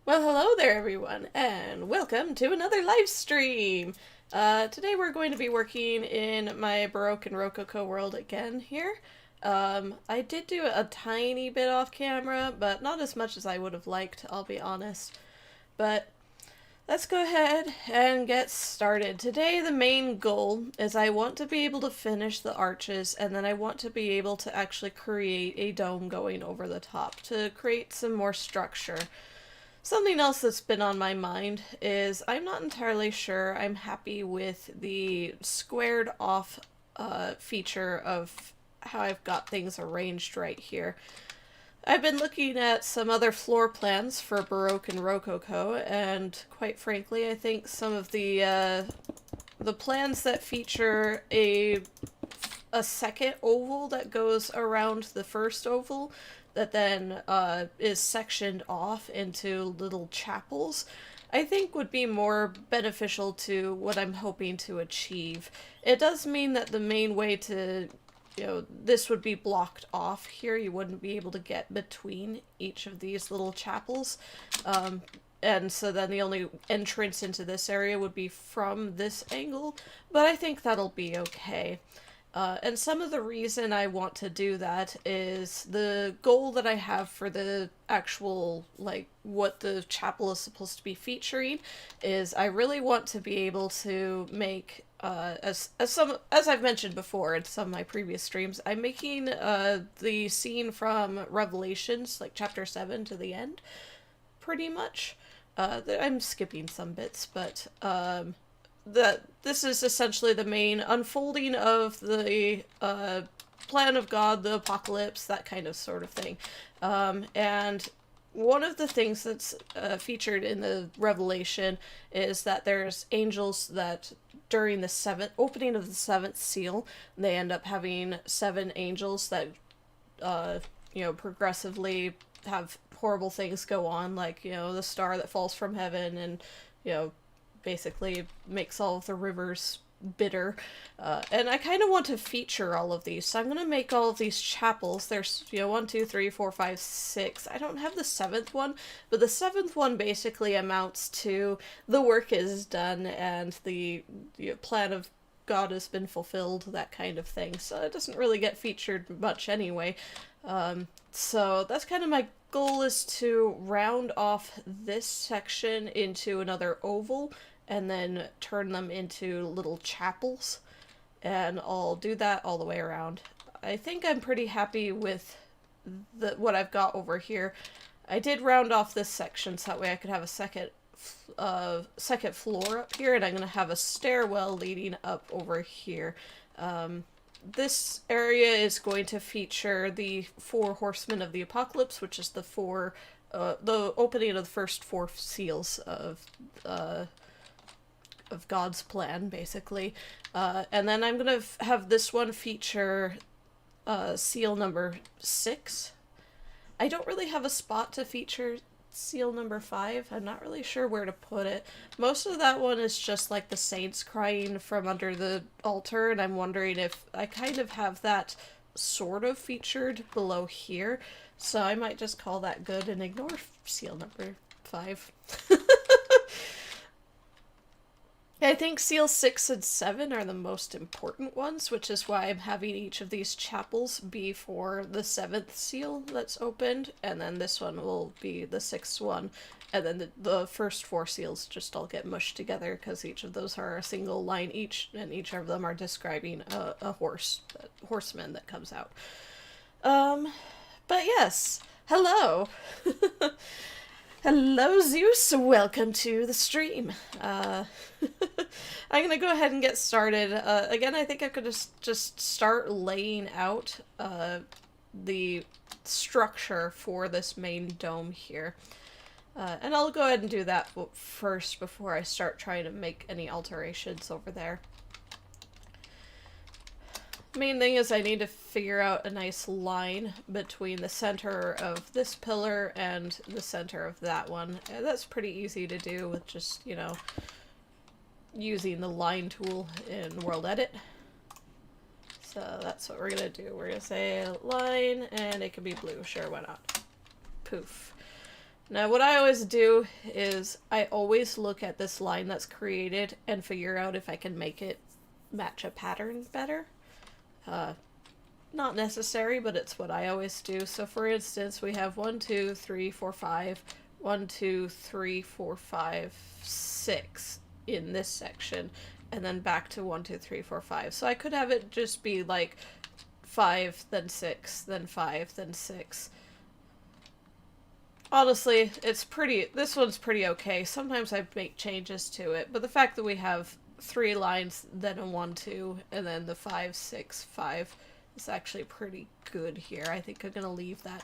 Well, hello there, everyone, and welcome to another live stream. Today we're going to be working in my Baroque and Rococo world again here. I did do a tiny bit off camera, but not as much as I would have liked, I'll be honest. But let's go ahead and get started. Today the main goal is I want to be able to finish the arches, and then I want to be able to actually create a dome going over the top to create some more structure. Something else that's been on my mind is I'm not entirely sure I'm happy with the squared off feature of how I've got things arranged right here. I've been looking at some other floor plans for Baroque and Rococo, and quite frankly, I think some of the plans that feature a second oval that goes around the first oval that then is sectioned off into little chapels, I think would be more beneficial to what I'm hoping to achieve. It does mean that the main way to, this would be blocked off here. You wouldn't be able to get between each of these little chapels. And so then the only entrance into this area would be from this angle, but I think that'll be okay. And some of the reason I want to do that is the goal that I have for the actual, like, what the chapel is supposed to be featuring is I really want to be able to make, as I've mentioned before in some of my previous streams, I'm making the scene from Revelations, like chapter 7 to the end, pretty much. I'm skipping some bits, but this is essentially the main unfolding of the plan of God, the apocalypse, that kind of sort of thing. And one of the things that's featured in the Revelation is that there's angels that during the opening of the seventh seal, they end up having 7 angels that progressively have horrible things go on, like, the star that falls from heaven and, basically makes all of the rivers bitter. And I kind of want to feature all of these, so I'm going to make all of these chapels. There's, 1, 2, 3, 4, 5, 6. I don't have the 7th one, but the 7th one basically amounts to the work is done and the plan of God has been fulfilled, that kind of thing. So it doesn't really get featured much anyway. So that's kind of my goal, is to round off this section into another oval and then turn them into little chapels. And I'll do that all the way around. I think I'm pretty happy with what I've got over here. I did round off this section so that way I could have a second floor up here, and I'm going to have a stairwell leading up over here. This area is going to feature the 4 horsemen of the apocalypse, which is the opening of the first 4 seals of God's plan, basically. And then I'm going to have this one feature seal number 6. I don't really have a spot to feature seal number 5. I'm not really sure where to put it. Most of that one is just like the saints crying from under the altar, and I'm wondering if I kind of have that sort of featured below here, so I might just call that good and ignore seal number 5. I think seals 6 and 7 are the most important ones, which is why I'm having each of these chapels be for the 7th seal that's opened, and then this one will be the 6th one, and then the first 4 seals just all get mushed together because each of those are a single line each, and each of them are describing a horseman that comes out. But yes, hello! Hello, Zeus. Welcome to the stream. I'm gonna go ahead and get started. Again, I think I could just start laying out the structure for this main dome here. And I'll go ahead and do that first before I start trying to make any alterations over there. Main thing is I need to figure out a nice line between the center of this pillar and the center of that one. And that's pretty easy to do with just, using the line tool in World Edit. So that's what we're gonna do. We're gonna say line, and it can be blue. Sure, why not? Poof. Now what I always do is I always look at this line that's created and figure out if I can make it match a pattern better. Not necessary, but it's what I always do. So for instance, we have 1, 2, 3, 4, 5, 1, 2, 3, 4, 5, 6 in this section, and then back to 1, 2, 3, 4, 5. So I could have it just be like 5, then 6, then 5, then 6. Honestly, this one's pretty okay. Sometimes I make changes to it, but the fact that we have 3 lines, then a 1, 2, and then the 5, 6, 5 is actually pretty good here. I think I'm gonna leave that.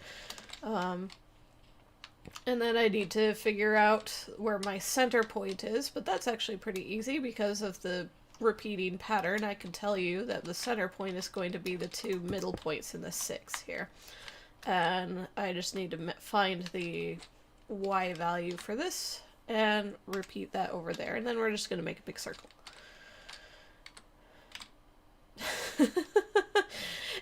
And then I need to figure out where my center point is, but that's actually pretty easy because of the repeating pattern. I can tell you that the center point is going to be the 2 middle points in the 6 here. And I just need to find the Y value for this and repeat that over there. And then we're just going to make a big circle.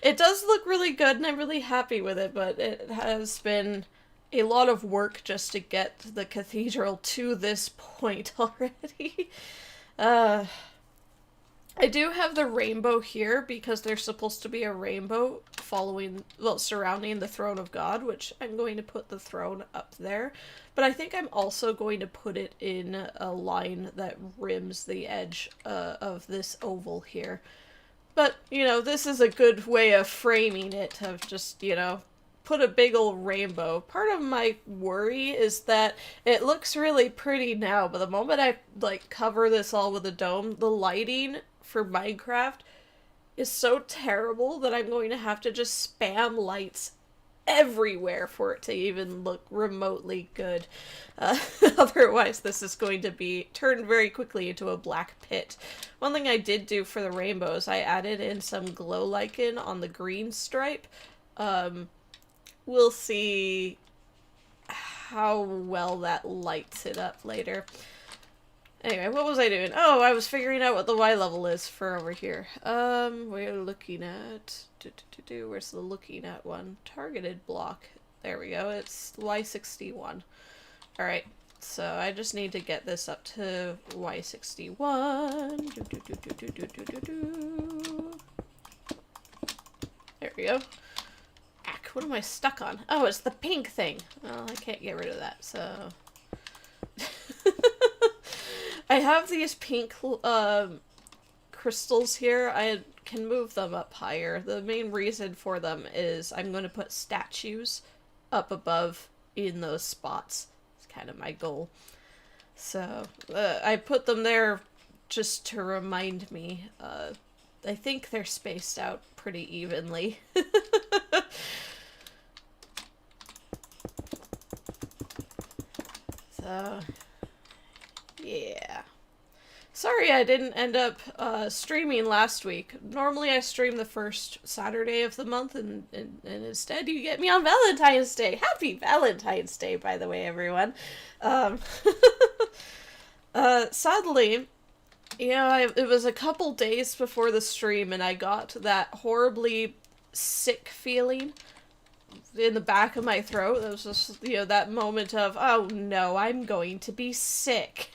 It does look really good and I'm really happy with it, but it has been a lot of work just to get the cathedral to this point already. I do have the rainbow here because there's supposed to be a rainbow surrounding the throne of God, which I'm going to put the throne up there. But I think I'm also going to put it in a line that rims the edge of this oval here. But, you know, this is a good way of framing it, of just, you know, put a big old rainbow. Part of my worry is that it looks really pretty now, but the moment I, like, cover this all with a dome, the lighting for Minecraft is so terrible that I'm going to have to just spam lights everywhere for it to even look remotely good. Otherwise, this is going to be turned very quickly into a black pit. One thing I did do for the rainbows, I added in some glow lichen on the green stripe. We'll see how well that lights it up later. Anyway, what was I doing? Oh, I was figuring out what the Y level is for over here. We're looking at... Where's the looking at one? Targeted block. There we go. It's Y61. Alright, so I just need to get this up to Y61. There we go. What am I stuck on? Oh, it's the pink thing. Well, I can't get rid of that, so... I have these pink crystals here. I can move them up higher. The main reason for them is I'm going to put statues up above in those spots. It's kind of my goal. So, I put them there just to remind me. I think they're spaced out pretty evenly. So, yeah. Sorry I didn't end up streaming last week. Normally I stream the first Saturday of the month, and instead you get me on Valentine's Day. Happy Valentine's Day, by the way, everyone. Sadly, you know, it was a couple days before the stream, and I got that horribly sick feeling in the back of my throat. It was just, you know, that moment of, oh no, I'm going to be sick.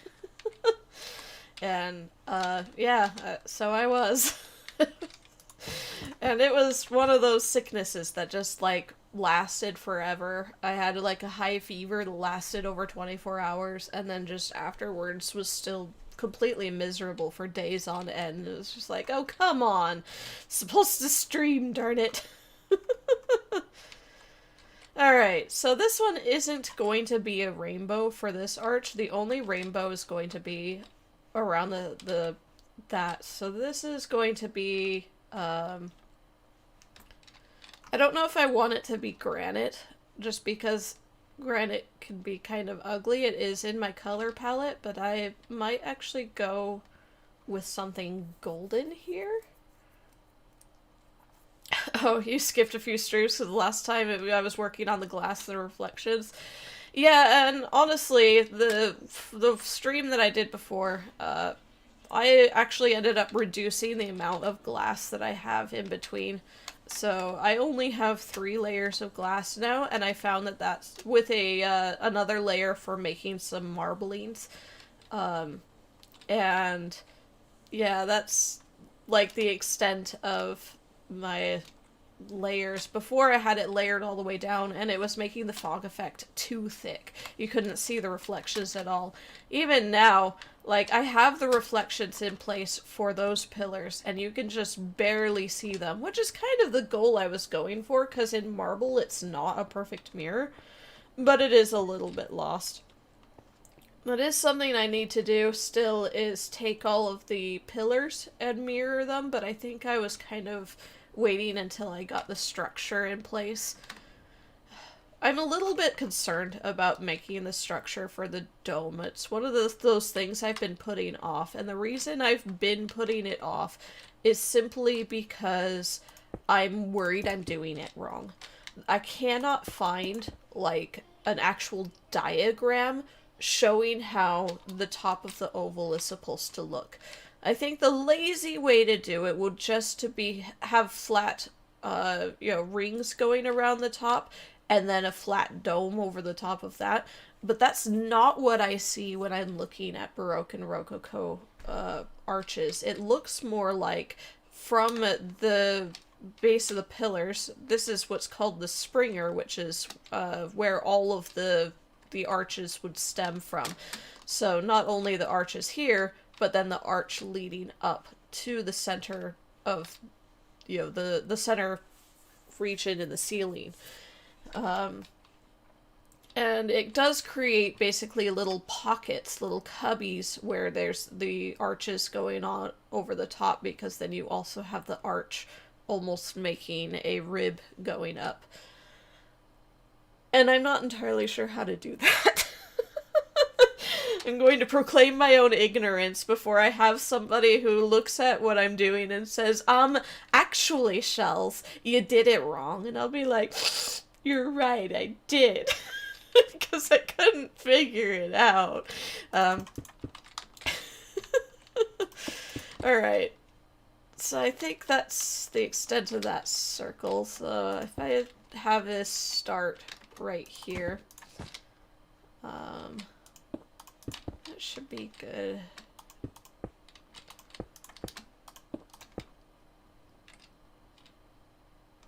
And, yeah, so I was. And it was one of those sicknesses that just, like, lasted forever. I had, like, a high fever that lasted over 24 hours, and then just afterwards was still completely miserable for days on end. It was just like, oh, come on. Supposed to stream, darn it. Alright, so this one isn't going to be a rainbow for this arch. The only rainbow is going to be around that. So this is going to be, I don't know if I want it to be granite, just because granite can be kind of ugly. It is in my color palette, but I might actually go with something golden here. Oh, you skipped a few streams because the last time I was working on the glass and the reflections. Yeah, and honestly, the stream that I did before, I actually ended up reducing the amount of glass that I have in between. So I only have 3 layers of glass now, and I found that that's with a another layer for making some marblings. And yeah, that's like the extent of my layers. Before I had it layered all the way down, and it was making the fog effect too thick. You couldn't see the reflections at all. Even now, like, I have the reflections in place for those pillars, and you can just barely see them, which is kind of the goal I was going for, because in marble it's not a perfect mirror, but it is a little bit lost. That is something I need to do still, is take all of the pillars and mirror them, but I think I was kind of waiting until I got the structure in place. I'm a little bit concerned about making the structure for the dome. It's one of those things I've been putting off, and the reason I've been putting it off is simply because I'm worried I'm doing it wrong. I cannot find, like, an actual diagram showing how the top of the oval is supposed to look. I think the lazy way to do it would just to be have flat, rings going around the top, and then a flat dome over the top of that. But that's not what I see when I'm looking at Baroque and Rococo arches. It looks more like from the base of the pillars. This is what's called the springer, which is where all of the arches would stem from. So not only the arches here, but then the arch leading up to the center of, the center region in the ceiling. And it does create basically little pockets, little cubbies, where there's the arches going on over the top, because then you also have the arch almost making a rib going up. And I'm not entirely sure how to do that. I'm going to proclaim my own ignorance before I have somebody who looks at what I'm doing and says, actually, Shells, you did it wrong. And I'll be like, you're right, I did. Because I couldn't figure it out. Alright. So I think that's the extent of that circle. So if I have this start right here, that should be good.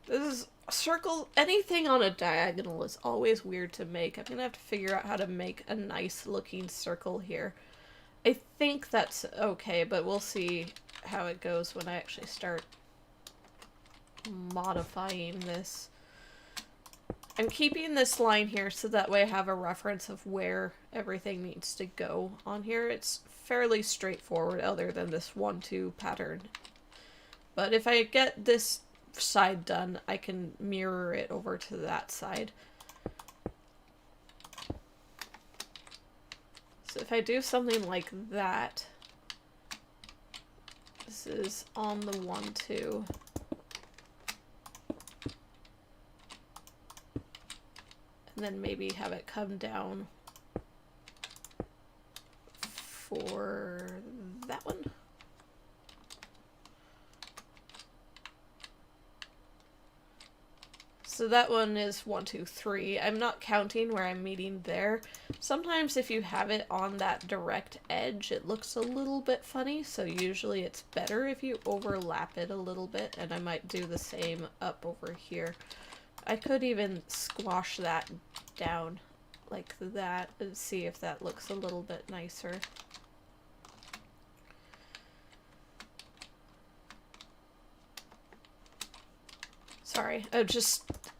This is a circle. Anything on a diagonal is always weird to make. I'm gonna have to figure out how to make a nice looking circle here. I think that's okay, but we'll see how it goes when I actually start modifying this. I'm keeping this line here so that way I have a reference of where everything needs to go on here. It's fairly straightforward other than this 1-2 pattern. But if I get this side done, I can mirror it over to that side. So if I do something like that, this is on the 1-2. And then maybe have it come down for that one. So that one is 1, 2, 3. I'm not counting where I'm meeting there. Sometimes if you have it on that direct edge, it looks a little bit funny, so usually it's better if you overlap it a little bit, and I might do the same up over here. I could even squash that down like that and see if that looks a little bit nicer. Sorry,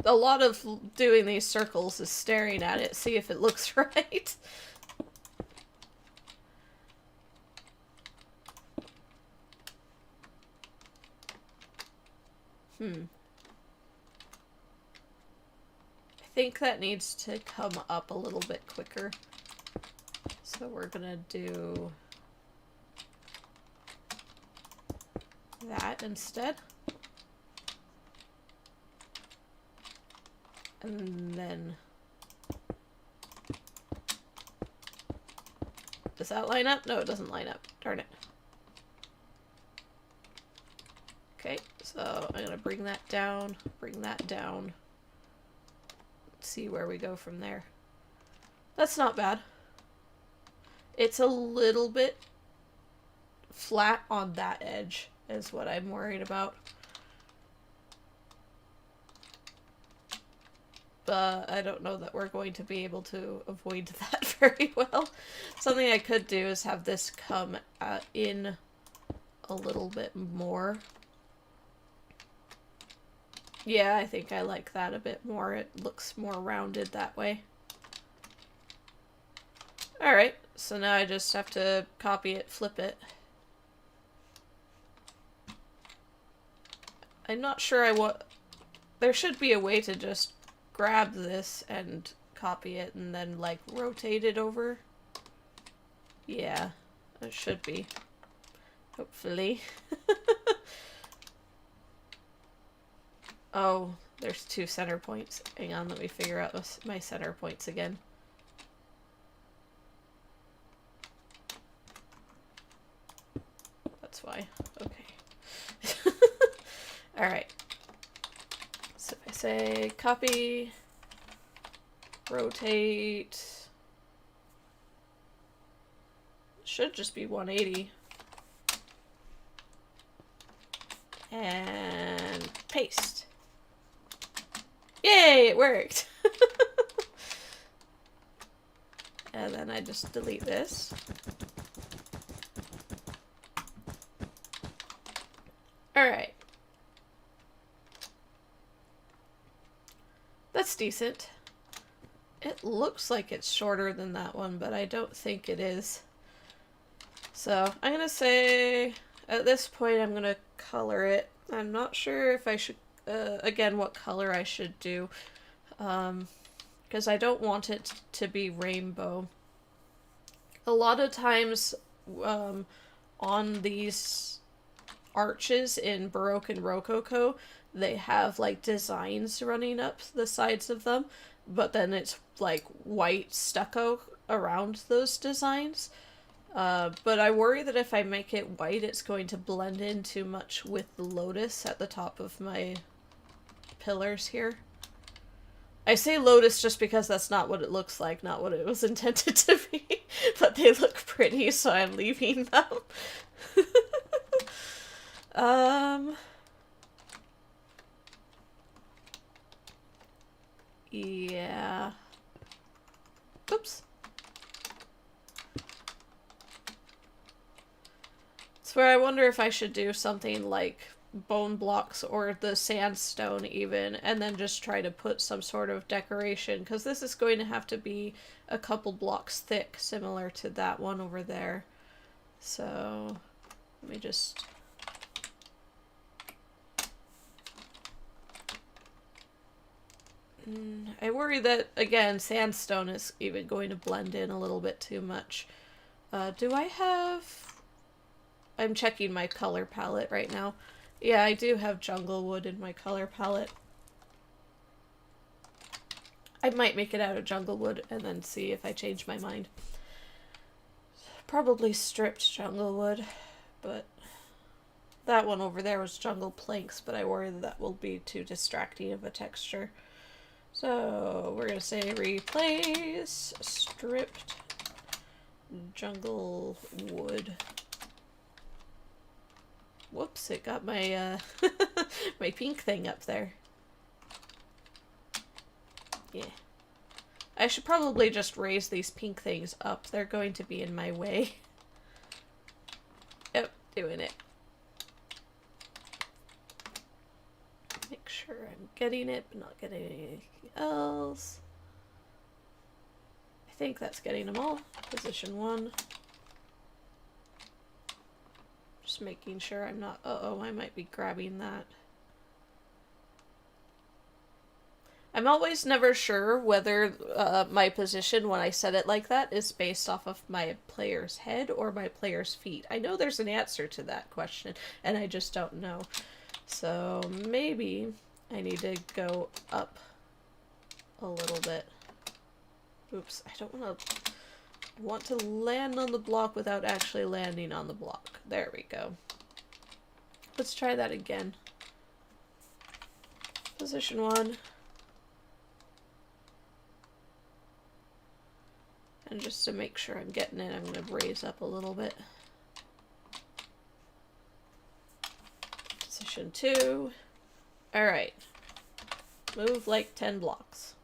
a lot of doing these circles is staring at it, see if it looks right. I think that needs to come up a little bit quicker. So we're gonna do that instead. And then, does that line up? No, it doesn't line up. Darn it. Okay, so So I'm gonna bring that down, see where we go from there. That's not bad. It's a little bit flat on that edge is what I'm worried about. But I don't know that we're going to be able to avoid that very well. Something I could do is have this come in a little bit more. Yeah, I think I like that a bit more. It looks more rounded that way. Alright, so now I just have to copy it, flip it. I'm not sure I want... There should be a way to just grab this and copy it and then, like, rotate it over. Yeah, it should be. Hopefully. Oh, there's 2 center points. Hang on, let me figure out my center points again. That's why. Okay. Alright. So if I say copy, rotate, it should just be 180. And paste. Yay, it worked! And then I just delete this. Alright. That's decent. It looks like it's shorter than that one, but I don't think it is. So, I'm gonna say, at this point I'm gonna color it. I'm not sure if I should, again, what color I should do. Because I don't want it to be rainbow. A lot of times, on these arches in Baroque and Rococo, they have like designs running up the sides of them, but then it's like white stucco around those designs. But I worry that if I make it white, it's going to blend in too much with the lotus at the top of my pillars here. I say lotus just because that's not what it looks like, not what it was intended to be. But they look pretty, so I'm leaving them. Yeah. Oops. It's where I wonder if I should do something like bone blocks or the sandstone even, and then just try to put some sort of decoration, because this is going to have to be a couple blocks thick, similar to that one over there. So, let me just... I worry that, again, sandstone is even going to blend in a little bit too much. Do I have... I'm checking my color palette right now. Yeah, I do have jungle wood in my color palette. I might make it out of jungle wood and then see if I change my mind. Probably stripped jungle wood, but that one over there was jungle planks, but I worry that will be too distracting of a texture. So we're going to say replace stripped jungle wood. Whoops, it got my my pink thing up there. Yeah. I should probably just raise these pink things up. They're going to be in my way. Yep, doing it. Make sure I'm getting it, but not getting anything else. I think that's getting them all. Position 1. Just making sure I'm not... Uh-oh, I might be grabbing that. I'm always never sure whether my position when I set it like that is based off of my player's head or my player's feet. I know there's an answer to that question, and I just don't know. So maybe I need to go up a little bit. Oops, I don't want to... I want to land on the block without actually landing on the block. There we go. Let's try that again. Position 1. And just to make sure I'm getting it, I'm going to raise up a little bit. Position 2. Alright. Move like 10 blocks.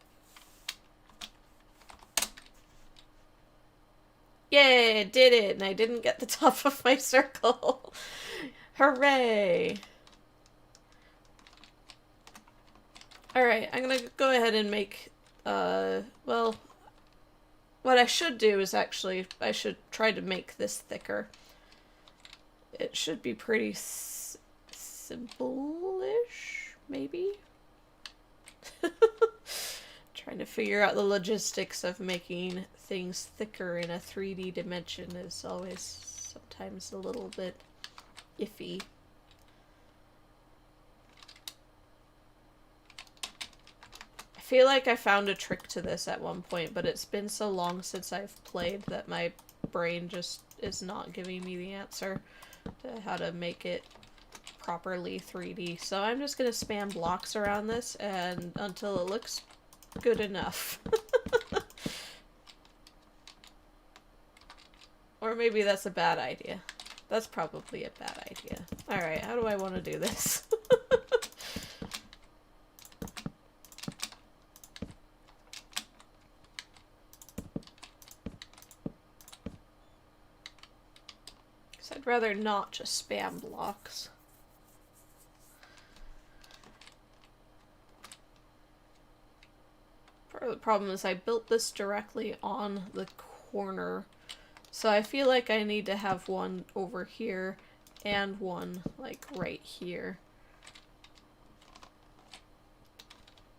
Yay, I did it! And I didn't get the top of my circle. Hooray! Alright, I'm gonna go ahead and make, well, what I should do is actually, I should try to make this thicker. It should be pretty simple-ish, maybe? Trying to figure out the logistics of making things thicker in a 3D dimension is always sometimes a little bit iffy. I feel like I found a trick to this at one point, but it's been so long since I've played that my brain just is not giving me the answer to how to make it properly 3D. So I'm just gonna spam blocks around this and until it looks good enough. Or maybe that's a bad idea. That's probably a bad idea. Alright, how do I want to do this? I'd rather not just spam blocks. Part of the problem is I built this directly on the corner, so I feel like I need to have one over here and one like right here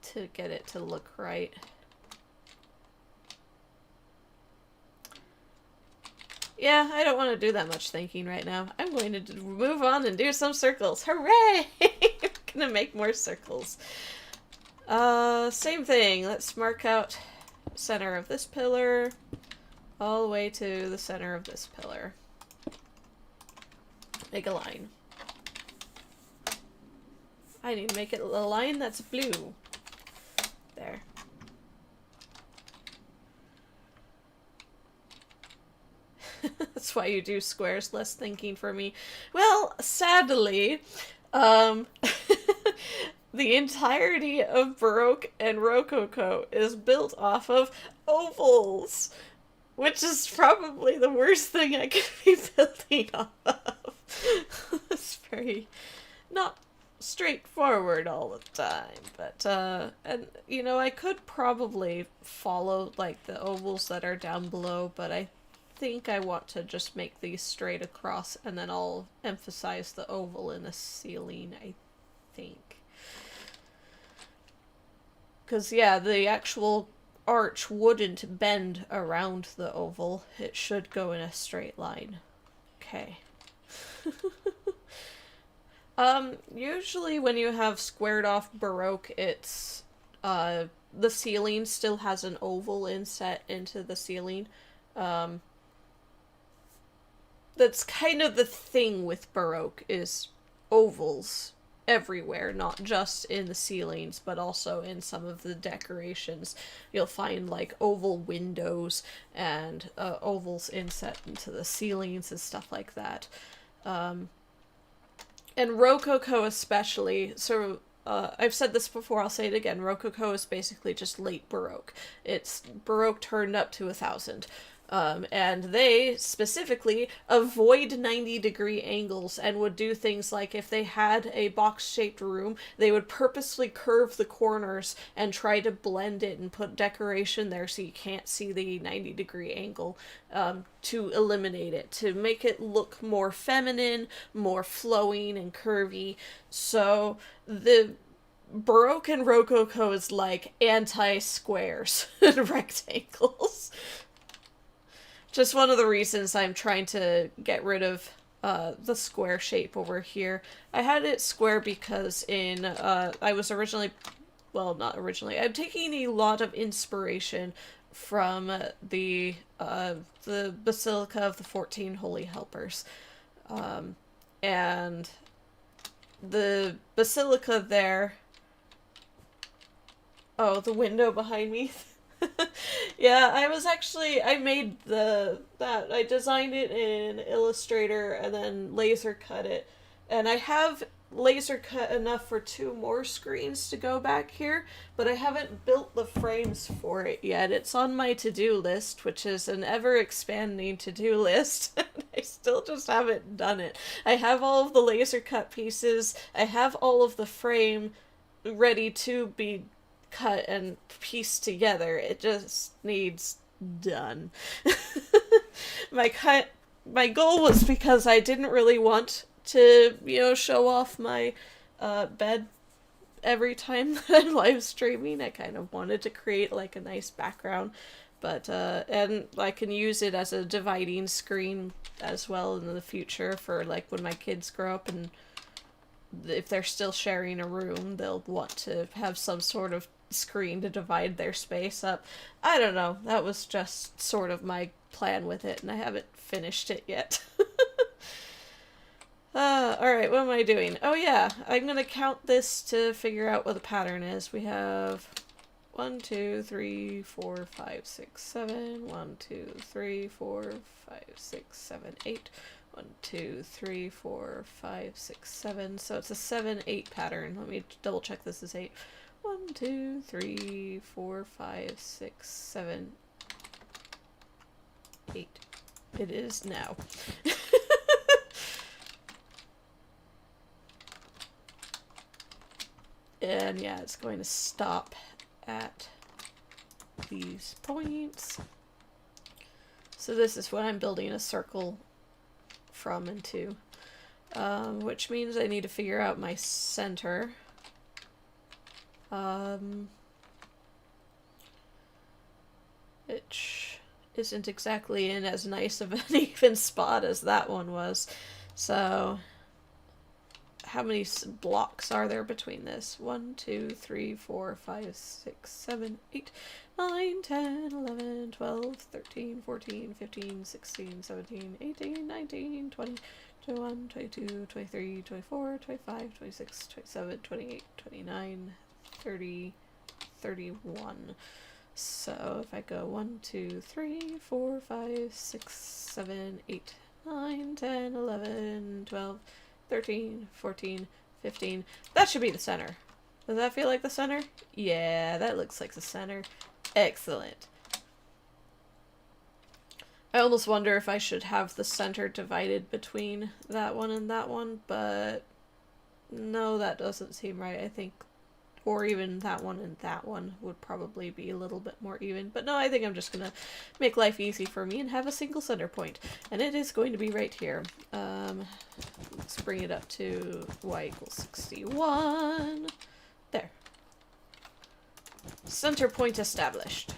to get it to look right. Yeah, I don't want to do that much thinking right now. I'm going to move on and do some circles. Hooray! I'm gonna make more circles. Same thing. Let's mark out center of this pillar all the way to the center of this pillar. Make a line. I need to make it a line that's blue. There. That's why you do squares, less thinking for me. Well, sadly, the entirety of Baroque and Rococo is built off of ovals, which is probably the worst thing I could be building off of. It's very not straightforward all the time, but, and, you know, I could probably follow, like, the ovals that are down below, but I think I want to just make these straight across, and then I'll emphasize the oval in the ceiling, I think. Because, yeah, the actual arch wouldn't bend around the oval. It should go in a straight line. Okay. Usually when you have squared off Baroque, it's, the ceiling still has an oval inset into the ceiling. That's kind of the thing with Baroque, is ovals everywhere, not just in the ceilings, but also in some of the decorations. You'll find, like, oval windows and ovals inset into the ceilings and stuff like that. And Rococo especially, so I've said this before, I'll say it again, Rococo is basically just late Baroque. It's Baroque turned up to 1,000. And they specifically avoid 90-degree angles and would do things like if they had a box-shaped room, they would purposely curve the corners and try to blend it and put decoration there so you can't see the 90-degree angle, to eliminate it, to make it look more feminine, more flowing and curvy. So the Baroque and Rococo is like anti-squares and rectangles. Just one of the reasons I'm trying to get rid of the square shape over here. I had it square because in, I was originally, well, not originally, I'm taking a lot of inspiration from the Basilica of the 14 Holy Helpers. And the Basilica there Oh, the window behind me. Yeah, I made I designed it in Illustrator and then laser cut it. And I have laser cut enough for two more screens to go back here, but I haven't built the frames for it yet. It's on my to-do list, which is an ever-expanding to-do list. I still just haven't done it. I have all of the laser cut pieces. I have all of the frame ready to be cut and pieced together. It just needs done. my cut my goal was because I didn't really want to, show off my bed every time that I'm live streaming. I kind of wanted to create like a nice background, but and I can use it as a dividing screen as well in the future for like when my kids grow up, and if they're still sharing a room, they'll want to have some sort of screen to divide their space up. I don't know. That was just sort of my plan with it, and I haven't finished it yet. Alright, what am I doing? Oh yeah, I'm gonna count this to figure out what the pattern is. We have 1, 2, 3, 4, 5, 6, 7. 1, 2, 3, 4, 5, 6, 7, 8. 1, 2, 3, 4, 5, 6, 7. So it's a 7, 8 pattern. Let me double check this is 8. 1, 2, 3, 4, 5, 6, 7, 8. It is now. And yeah, it's going to stop at these points. So this is what I'm building a circle from and to, which means I need to figure out my center. Which isn't exactly in as nice of an even spot as that one was. So how many blocks are there between this? 1, 2, 3, 4, 5, 6, 7, 8, 9, 10, 11, 12, 13, 14, 15, 16, 17, 18, 19, 20, 21, 22, 23, 24, 25, 26, 27, 28, 29, 30, 31. So if I go 1, 2, 3, 4, 5, 6, 7, 8, 9, 10, 11, 12, 13, 14, 15. That should be the center. Does that feel like the center? Yeah, that looks like the center. Excellent. I almost wonder if I should have the center divided between that one and that one, but no, that doesn't seem right. I think, or even that one and that one would probably be a little bit more even. But no, I think I'm just gonna make life easy for me and have a single center point. And it is going to be right here. Let's bring it up to y equals 61. There. Center point established.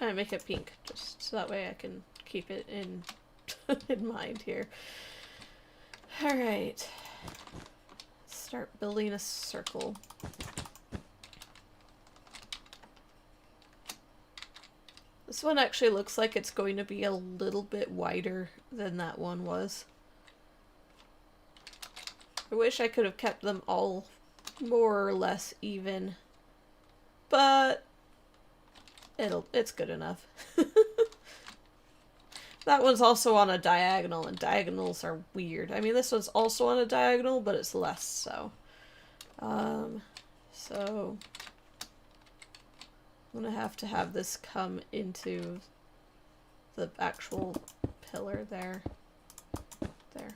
I make it pink, just so that way I can keep it in in mind here. Alright. Start building a circle. This one actually looks like it's going to be a little bit wider than that one was. I wish I could have kept them all more or less even, but it's good enough. That one's also on a diagonal, and diagonals are weird. I mean, this one's also on a diagonal, but it's less so. So I'm gonna have to have this come into the actual pillar there. There.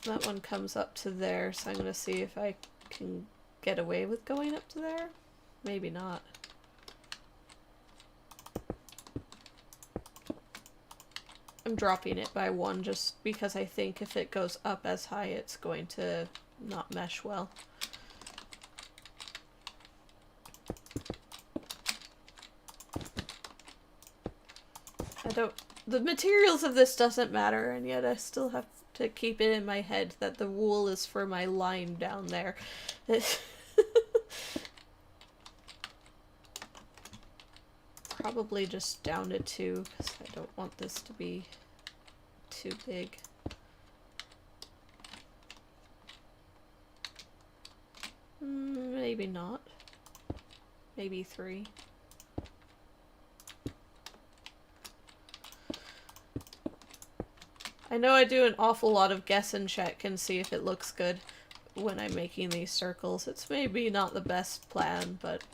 That one comes up to there, so I'm gonna see if I can get away with going up to there. Maybe not. I'm dropping it by 1 just because I think if it goes up as high, it's going to not mesh well. The materials of this doesn't matter, and yet I still have to keep it in my head that the wool is for my line down there. probably just down to 2 because I don't want this to be too big. Maybe not. Maybe 3. I know I do an awful lot of guess and check and see if it looks good when I'm making these circles. It's maybe not the best plan, but...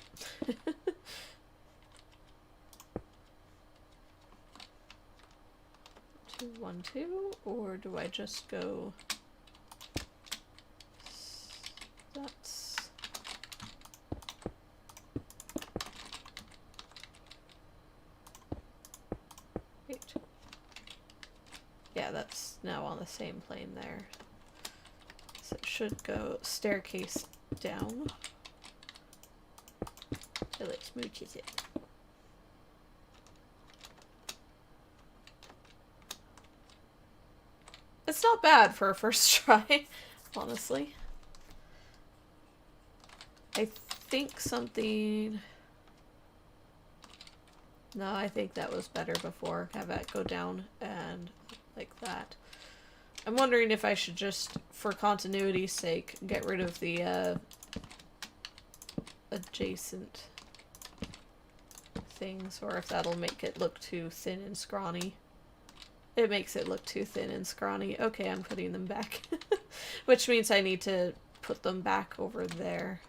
2, 1, 2, or do I just go... That's... Wait. Yeah, that's now on the same plane there. So it should go staircase down till it smooches it. It's not bad for a first try, honestly. I think something... No, I think that was better before. Have that go down and like that. I'm wondering if I should just, for continuity's sake, get rid of the adjacent things, or if that'll make it look too thin and scrawny. It makes it look too thin and scrawny. Okay, I'm putting them back. Which means I need to put them back over there.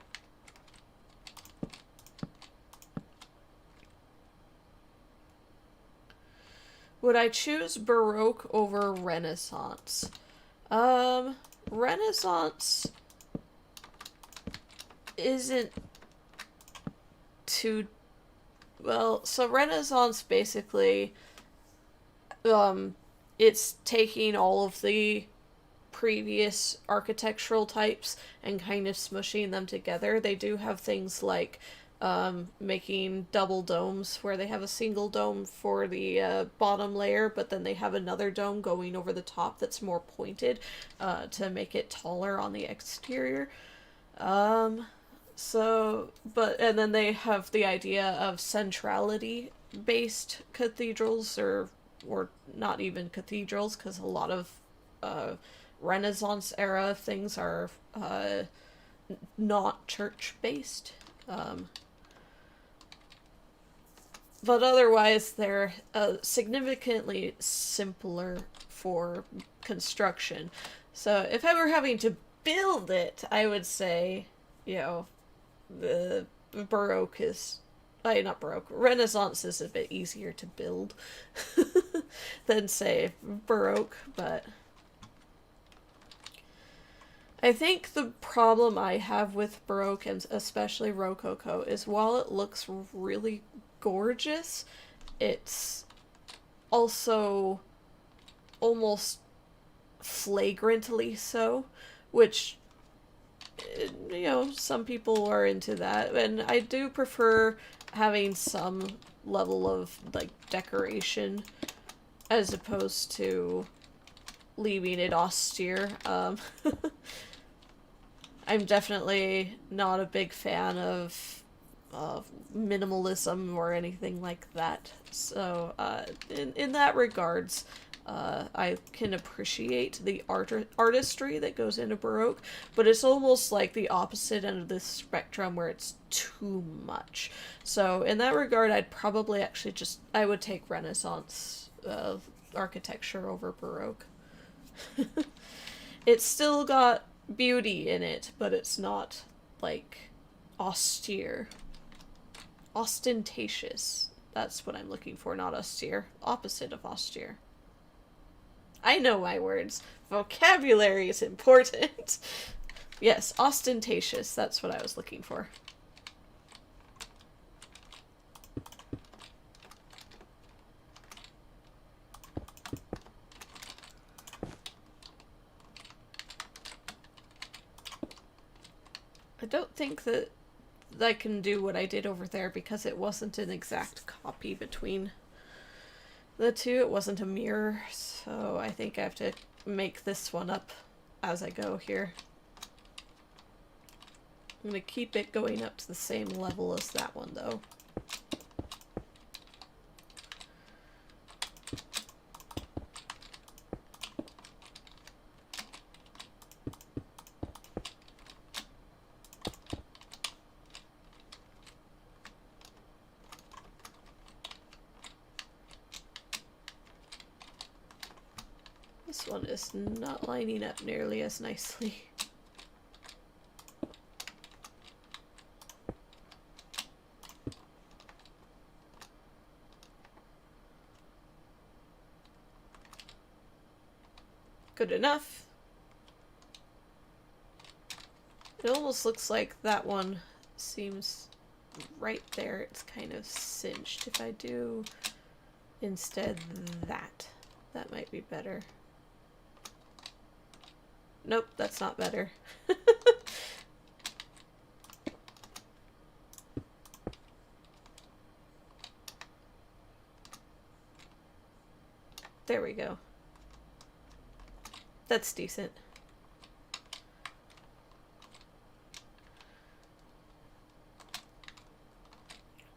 Would I choose Baroque over Renaissance? Renaissance isn't too... Well, so Renaissance basically... it's taking all of the previous architectural types and kind of smushing them together. They do have things like making double domes where they have a single dome for the bottom layer, but then they have another dome going over the top that's more pointed to make it taller on the exterior. And then they have the idea of centrality based cathedrals, or not even cathedrals, because a lot of Renaissance era things are not church based. But otherwise, they're significantly simpler for construction. So if I were having to build it, I would say, you know, the Baroque is... not Baroque. Renaissance is a bit easier to build than, say, Baroque, but... I think the problem I have with Baroque, and especially Rococo, is while it looks really gorgeous, it's also almost flagrantly so, which, you know, some people are into that, and I do prefer having some level of, like, decoration as opposed to leaving it austere. I'm definitely not a big fan of minimalism or anything like that. So, in that regards, I can appreciate the artistry that goes into Baroque, but it's almost like the opposite end of the spectrum where it's too much. So, in that regard, I'd probably actually I would take Renaissance architecture over Baroque. It's still got beauty in it, but it's not, like, austere. Ostentatious. That's what I'm looking for, not austere. Opposite of austere. I know my words. Vocabulary is important. Yes, ostentatious. That's what I was looking for. I don't think that I can do what I did over there because it wasn't an exact copy between the two. It wasn't a mirror, so I think I have to make this one up as I go here. I'm going to keep it going up to the same level as that one, though. This one is not lining up nearly as nicely. Good enough. It almost looks like that one seems right there. It's kind of cinched. If I do instead that might be better. Nope, that's not better. There we go. That's decent.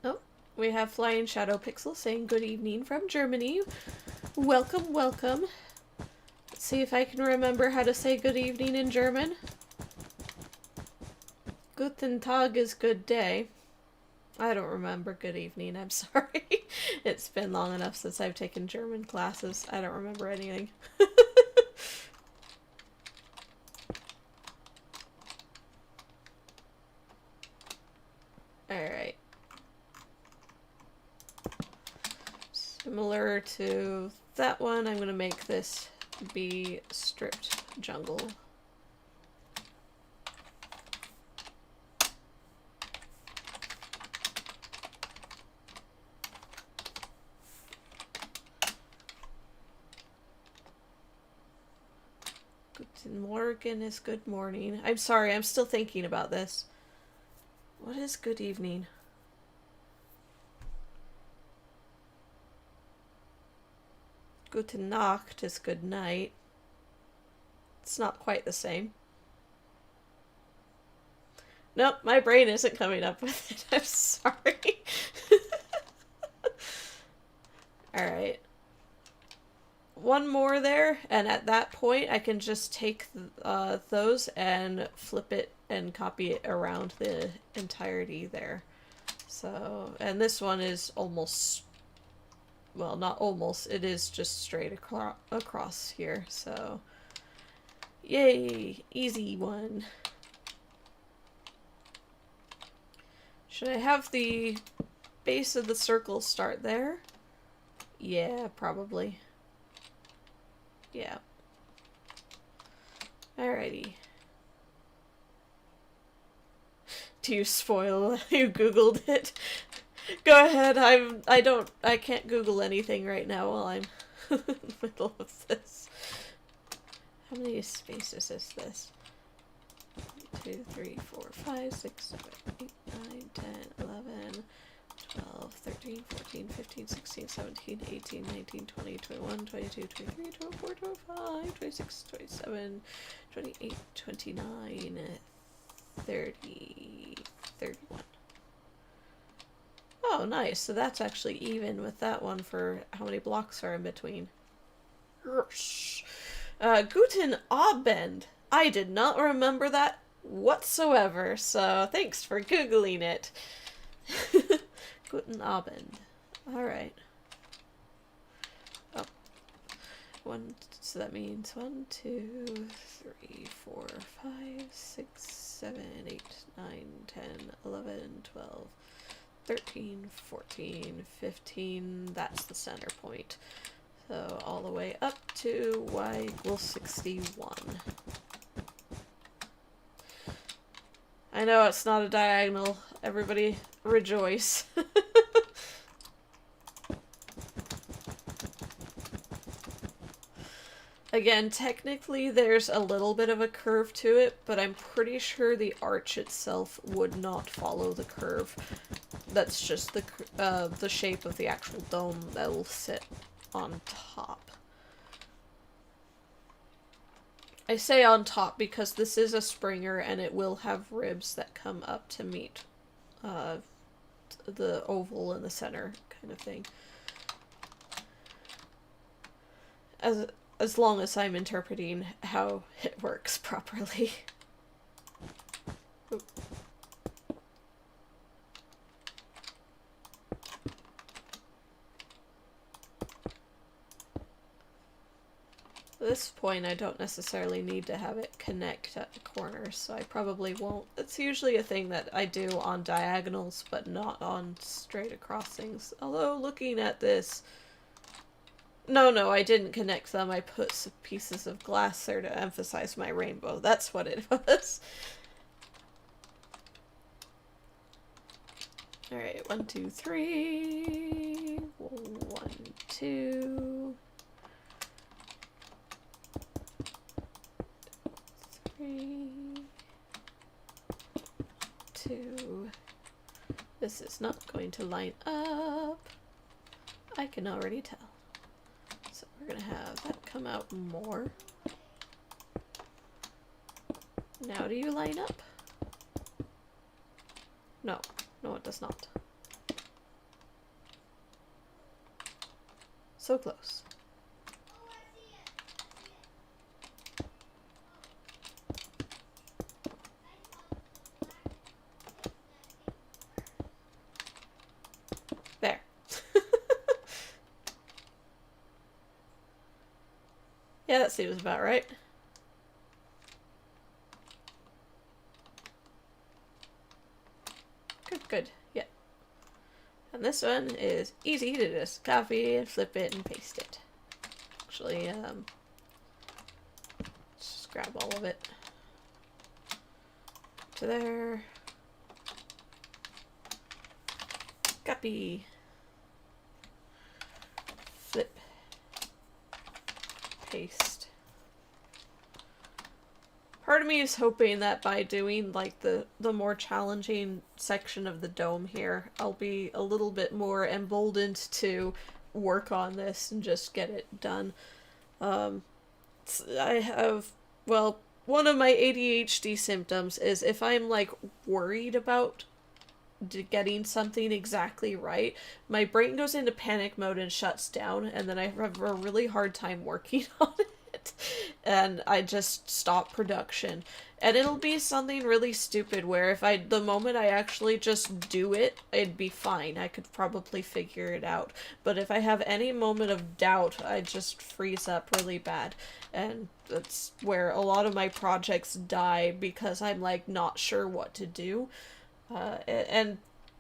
Oh, we have Flying Shadow Pixel saying good evening from Germany. Welcome, welcome. Let's see if I can remember how to say good evening in German. Guten Tag is good day. I don't remember good evening, I'm sorry. It's been long enough since I've taken German classes. I don't remember anything. Alright. Similar to that one, I'm going to make this be stripped jungle. Guten Morgen is good morning. I'm sorry, I'm still thinking about this. What is good evening? Gute Nacht is good night. It's not quite the same. Nope, my brain isn't coming up with it. I'm sorry. Alright. One more there, and at that point I can just take those and flip it and copy it around the entirety there. So, and this one is almost, well, not almost, it is just straight across here, so yay, easy one. Should I have the base of the circle start there? Yeah, probably. Yeah. Alrighty. Do you spoil? You Googled it? Go ahead, I can't Google anything right now while I'm in the middle of this. How many spaces is this? 2, 3, 4, 5, 6, 7, 8, 9, 10, 11, 12, 13, 14, 15, 16, 17, 18, 19, 20, 21, 22, 23, 24, 25, 26, 27, 28, 29, 30, 31. Oh, nice. So that's actually even with that one for how many blocks are in between. Guten Abend. I did not remember that whatsoever, so thanks for Googling it. Guten Abend. Alright. Oh. So that means 1, 2, 3, 4, 5, 6, 7, 8, 9, 10, 11, 12, 13, 14, 15. That's the center point. So all the way up to y equals 61. I know it's not a diagonal. Everybody rejoice. Again, technically there's a little bit of a curve to it, but I'm pretty sure the arch itself would not follow the curve. That's just the shape of the actual dome that will sit on top. I say on top because this is a Springer and it will have ribs that come up to meet the oval in the center kind of thing. As long as I'm interpreting how it works properly. Oop. At this point, I don't necessarily need to have it connect at the corners, so I probably won't. It's usually a thing that I do on diagonals, but not on straight across things. Although, looking at this... No, I didn't connect them. I put some pieces of glass there to emphasize my rainbow. That's what it was. Alright, 1, 2, 3. 1, 2. 3. 2. This is not going to line up. I can already tell. So we're gonna have that come out more. Now do you line up? No. No, it does not. So close. There. Yeah, that seems about right. Good, yeah. And this one is easy to just copy, flip it, and paste it. Actually, just grab all of it. To there. Copy. Flip. Paste. Part of me is hoping that by doing like the more challenging section of the dome here, I'll be a little bit more emboldened to work on this and just get it done. I have, well, one of my ADHD symptoms is if I'm like worried about getting something exactly right, my brain goes into panic mode and shuts down, and then I have a really hard time working on it. And I just stop production. And it'll be something really stupid where if the moment I actually just do it, it'd be fine. I could probably figure it out. But if I have any moment of doubt, I just freeze up really bad. And that's where a lot of my projects die, because I'm like not sure what to do. And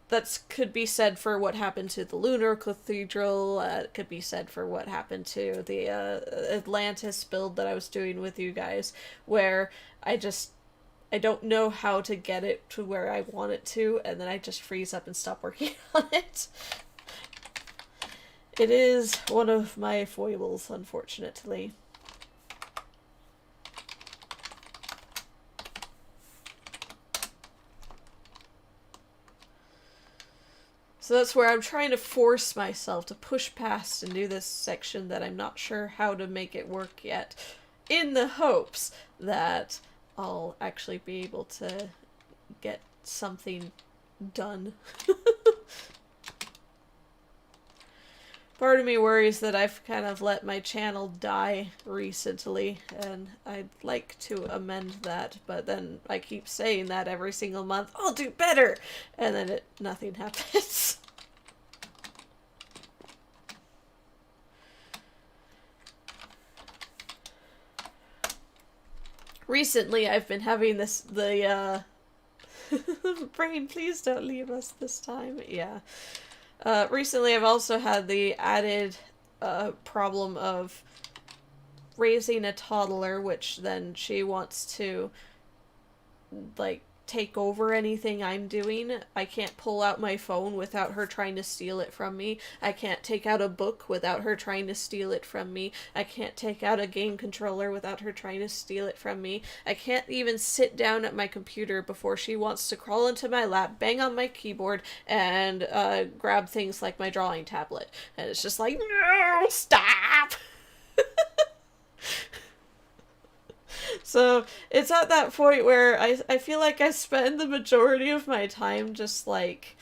that could be said for what happened to the Lunar Cathedral. It could be said for what happened to the Atlantis build that I was doing with you guys, where I don't know how to get it to where I want it to, and then I just freeze up and stop working on it. It is one of my foibles, unfortunately. So that's where I'm trying to force myself to push past and do this section that I'm not sure how to make it work yet, in the hopes that I'll actually be able to get something done. Part of me worries that I've kind of let my channel die recently, and I'd like to amend that, but then I keep saying that every single month, I'll do better, and then nothing happens. Recently, I've been having brain, please don't leave us this time. Yeah. Recently, I've also had the added problem of raising a toddler, which then she wants to, like, take over anything I'm doing. I can't pull out my phone without her trying to steal it from me. I can't take out a book without her trying to steal it from me. I can't take out a game controller without her trying to steal it from me. I can't even sit down at my computer before she wants to crawl into my lap, bang on my keyboard, and grab things like my drawing tablet. And it's just like, no, stop! So it's at that point where I feel like I spend the majority of my time just like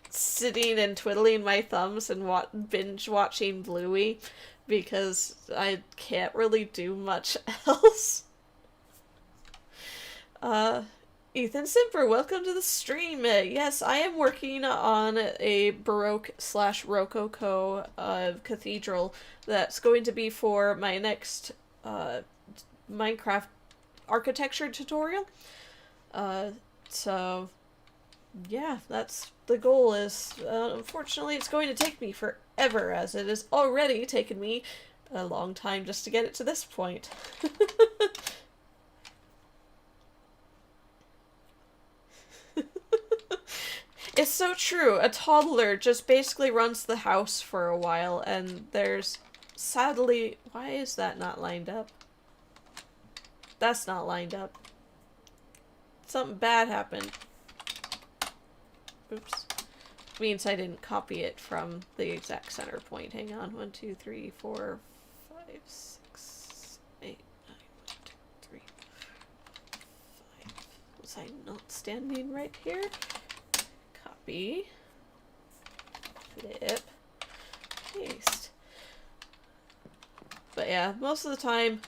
sitting and twiddling my thumbs and binge watching Bluey, because I can't really do much else. Ethan Simper, welcome to the stream. Yes, I am working on a Baroque / Rococo cathedral that's going to be for my next Minecraft architecture tutorial. So yeah, that's the goal. Is unfortunately it's going to take me forever, as it has already taken me a long time just to get it to this point. It's so true. A toddler just basically runs the house for a while, and there's sadly... Why is that not lined up? That's not lined up. Something bad happened. Oops. Means I didn't copy it from the exact center point. Hang on. 1, 2, 3, 4, 5, 6, 8, 9, 1, 2, 3, 5. Was I not standing right here? Copy. Flip. Paste. But yeah, most of the time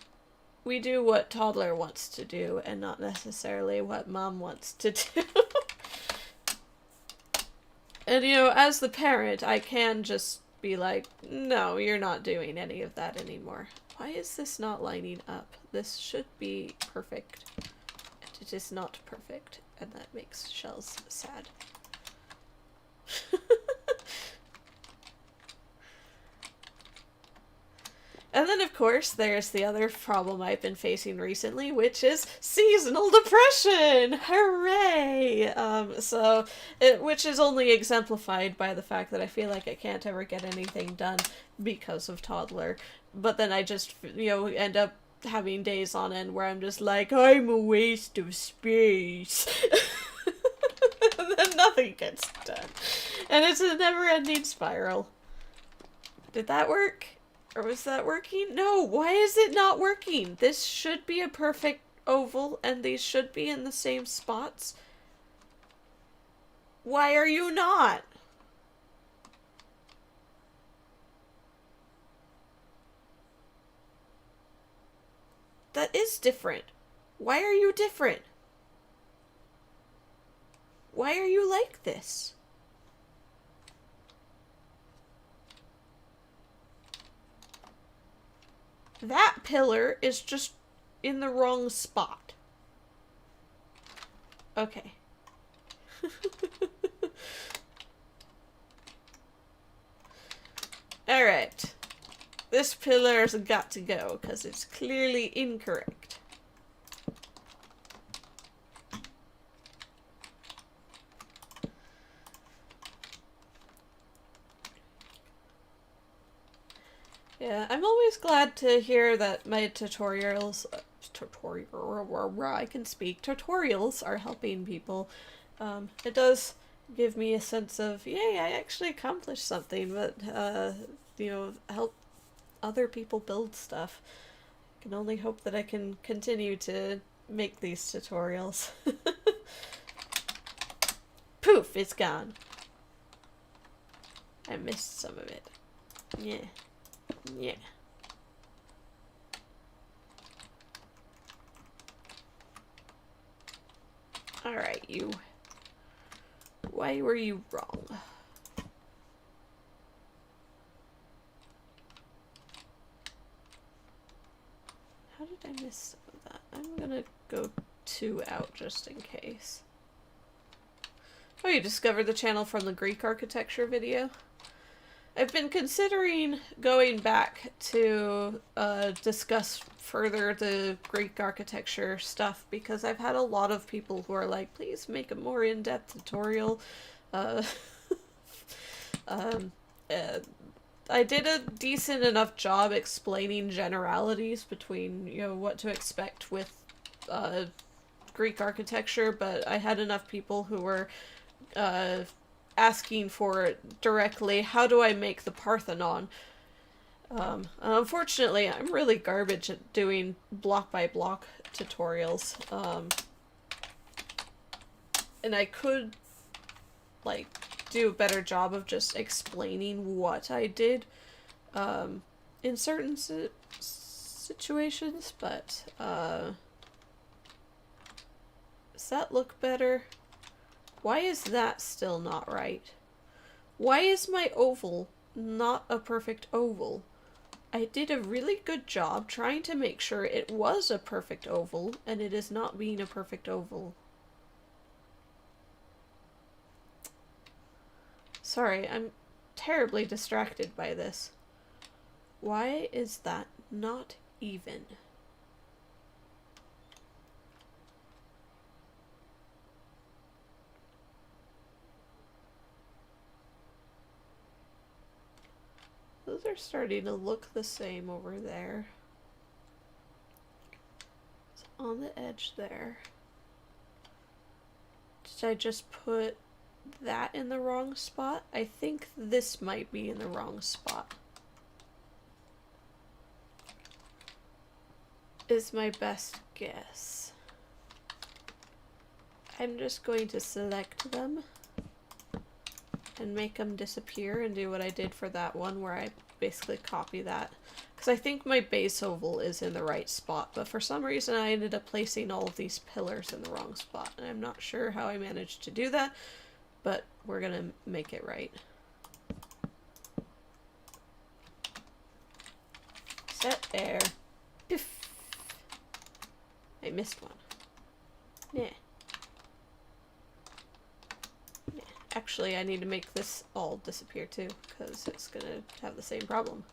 we do what toddler wants to do and not necessarily what mom wants to do. And you know, as the parent, I can just be like, no, you're not doing any of that anymore. Why is this not lining up? This should be perfect. And it is not perfect, and that makes Shells sad. And then, of course, there's the other problem I've been facing recently, which is seasonal depression! Hooray! Which is only exemplified by the fact that I feel like I can't ever get anything done because of toddler. But then I just, you know, end up having days on end where I'm just like, I'm a waste of space. And then nothing gets done. And it's a never-ending spiral. Did that work? Or was that working? No, why is it not working? This should be a perfect oval, and these should be in the same spots. Why are you not? That is different. Why are you different? Why are you like this? That pillar is just in the wrong spot. Okay. Alright. This pillar's got to go, because it's clearly incorrect. Yeah, I'm always glad to hear that my tutorials are helping people. It does give me a sense of, yay, I actually accomplished something, but, you know, help other people build stuff. I can only hope that I can continue to make these tutorials. Poof, it's gone. I missed some of it. Yeah. Yeah. Alright, you. Why were you wrong? How did I miss some of that? I'm gonna go 2 out just in case. Oh, you discovered the channel from the Greek architecture video? I've been considering going back to discuss further the Greek architecture stuff, because I've had a lot of people who are like, please make a more in-depth tutorial. I did a decent enough job explaining generalities between, you know, what to expect with Greek architecture, but I had enough people who were asking for it directly, how do I make the Parthenon? Unfortunately, I'm really garbage at doing block-by-block tutorials. And I could, like, do a better job of just explaining what I did in certain situations, but Does that look better? Why is that still not right? Why is my oval not a perfect oval? I did a really good job trying to make sure it was a perfect oval, and it is not being a perfect oval. Sorry, I'm terribly distracted by this. Why is that not even? Those are starting to look the same over there. It's on the edge there. Did I just put that in the wrong spot? I think this might be in the wrong spot. Is my best guess. I'm just going to select them and make them disappear and do what I did for that one where I basically copy that. Because I think my base oval is in the right spot, but for some reason I ended up placing all of these pillars in the wrong spot, and I'm not sure how I managed to do that, but we're gonna make it right. Set air. Piff. I missed one. Yeah. Actually, I need to make this all disappear too, because it's gonna have the same problem.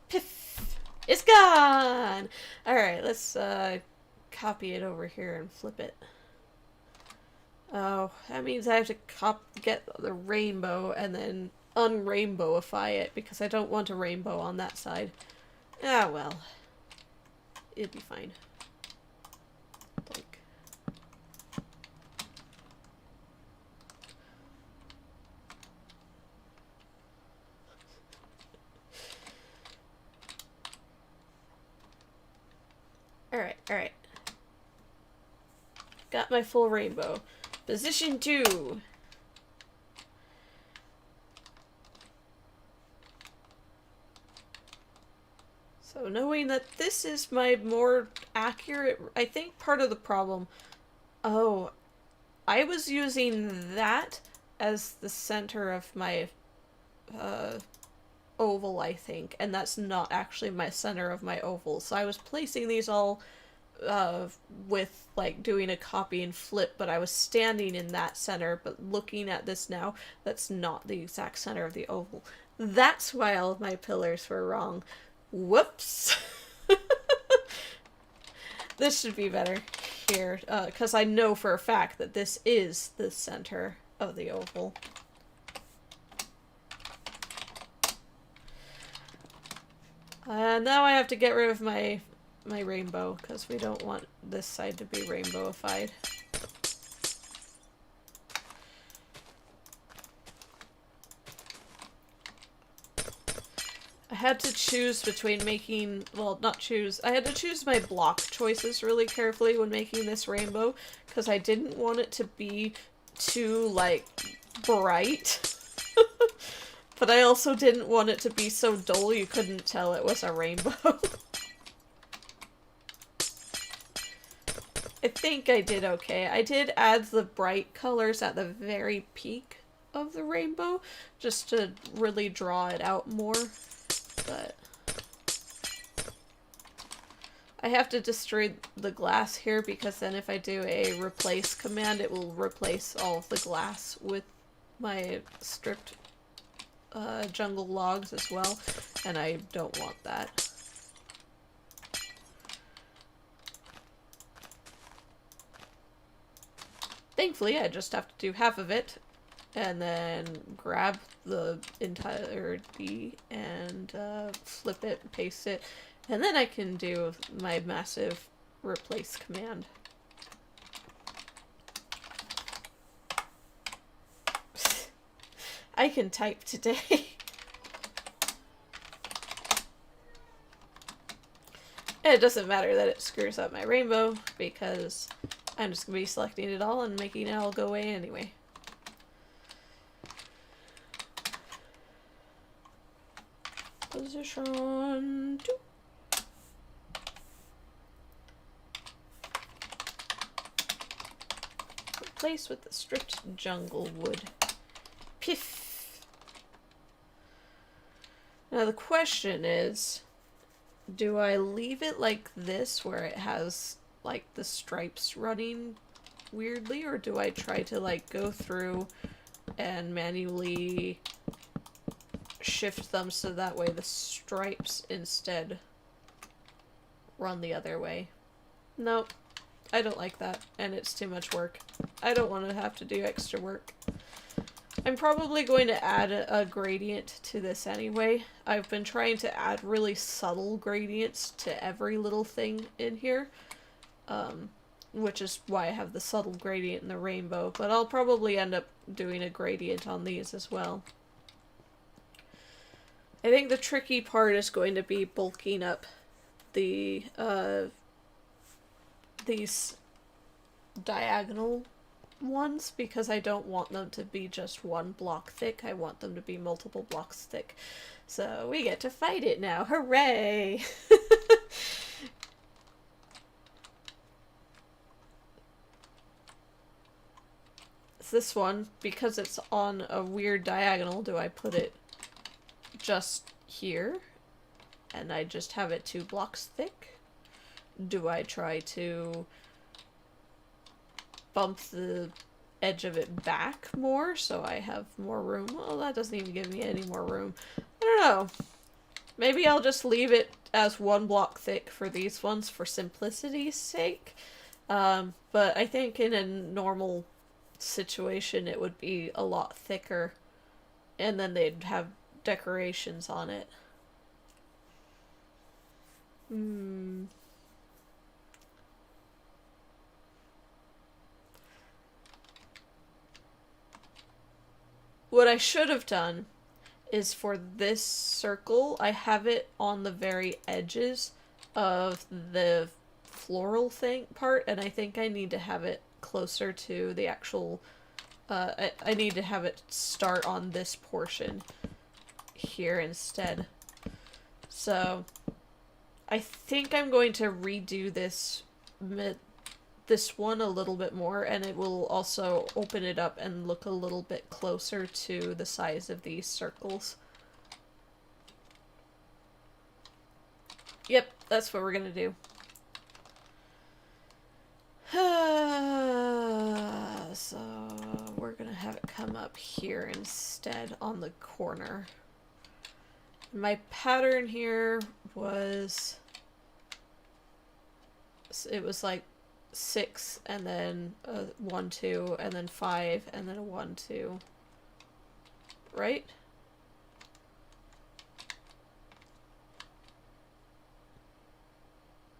Piff! It's gone! Alright, let's copy it over here and flip it. Oh, that means I have to get the rainbow and then unrainbowify it, because I don't want a rainbow on that side. Ah, well. It'll be fine. Like. Alright, alright. Got my full rainbow. Position 2. So knowing that this is my more accurate, I think part of the problem, oh, I was using that as the center of my oval, I think, and that's not actually my center of my oval. So I was placing these all with like doing a copy and flip, but I was standing in that center, but looking at this now, that's not the exact center of the oval. That's why all of my pillars were wrong. Whoops. This should be better here, because I know for a fact that this is the center of the oval. Now I have to get rid of my rainbow, because we don't want this side to be rainbowified. I had to choose between making, well, not choose, I had to choose my block choices really carefully when making this rainbow, because I didn't want it to be too, like, bright. But I also didn't want it to be so dull you couldn't tell it was a rainbow. I think I did okay. I did add the bright colors at the very peak of the rainbow, just to really draw it out more. But I have to destroy the glass here, because then if I do a replace command, it will replace all of the glass with my stripped jungle logs as well, and I don't want that. Thankfully, I just have to do half of it, and then grab the entirety and flip it and paste it, and then I can do my massive replace command. I can type today. And it doesn't matter that it screws up my rainbow, because I'm just going to be selecting it all and making it all go away anyway. Position 2. Replace with the stripped jungle wood. Piff! Now the question is, do I leave it like this where it has like the stripes running weirdly, or do I try to like go through and manually shift them so that way the stripes instead run the other way? Nope, I don't like that, and it's too much work. I don't want to have to do extra work. I'm probably going to add a gradient to this anyway. I've been trying to add really subtle gradients to every little thing in here, which is why I have the subtle gradient in the rainbow, but I'll probably end up doing a gradient on these as well. I think the tricky part is going to be bulking up the, these diagonal ones, because I don't want them to be just one block thick. I want them to be multiple blocks thick. So we get to fight it now. Hooray! This one, because it's on a weird diagonal, do I put it just here and I just have it 2 blocks thick? Do I try to bump the edge of it back more so I have more room? Well, that doesn't even give me any more room. I don't know. Maybe I'll just leave it as 1 block thick for these ones for simplicity's sake. But I think in a normal situation it would be a lot thicker, and then they'd have decorations on it. What I should have done is for this circle, I have it on the very edges of the floral thing part, and I think I need to have it closer to the actual, I need to have it start on this portion here instead. So I think I'm going to redo this one a little bit more, and it will also open it up and look a little bit closer to the size of these circles. Yep, that's what we're gonna do. So we're gonna have it come up here instead on the corner. My pattern here was, it was like 6 and then a 1 2 and then 5 and then a 1 2, right?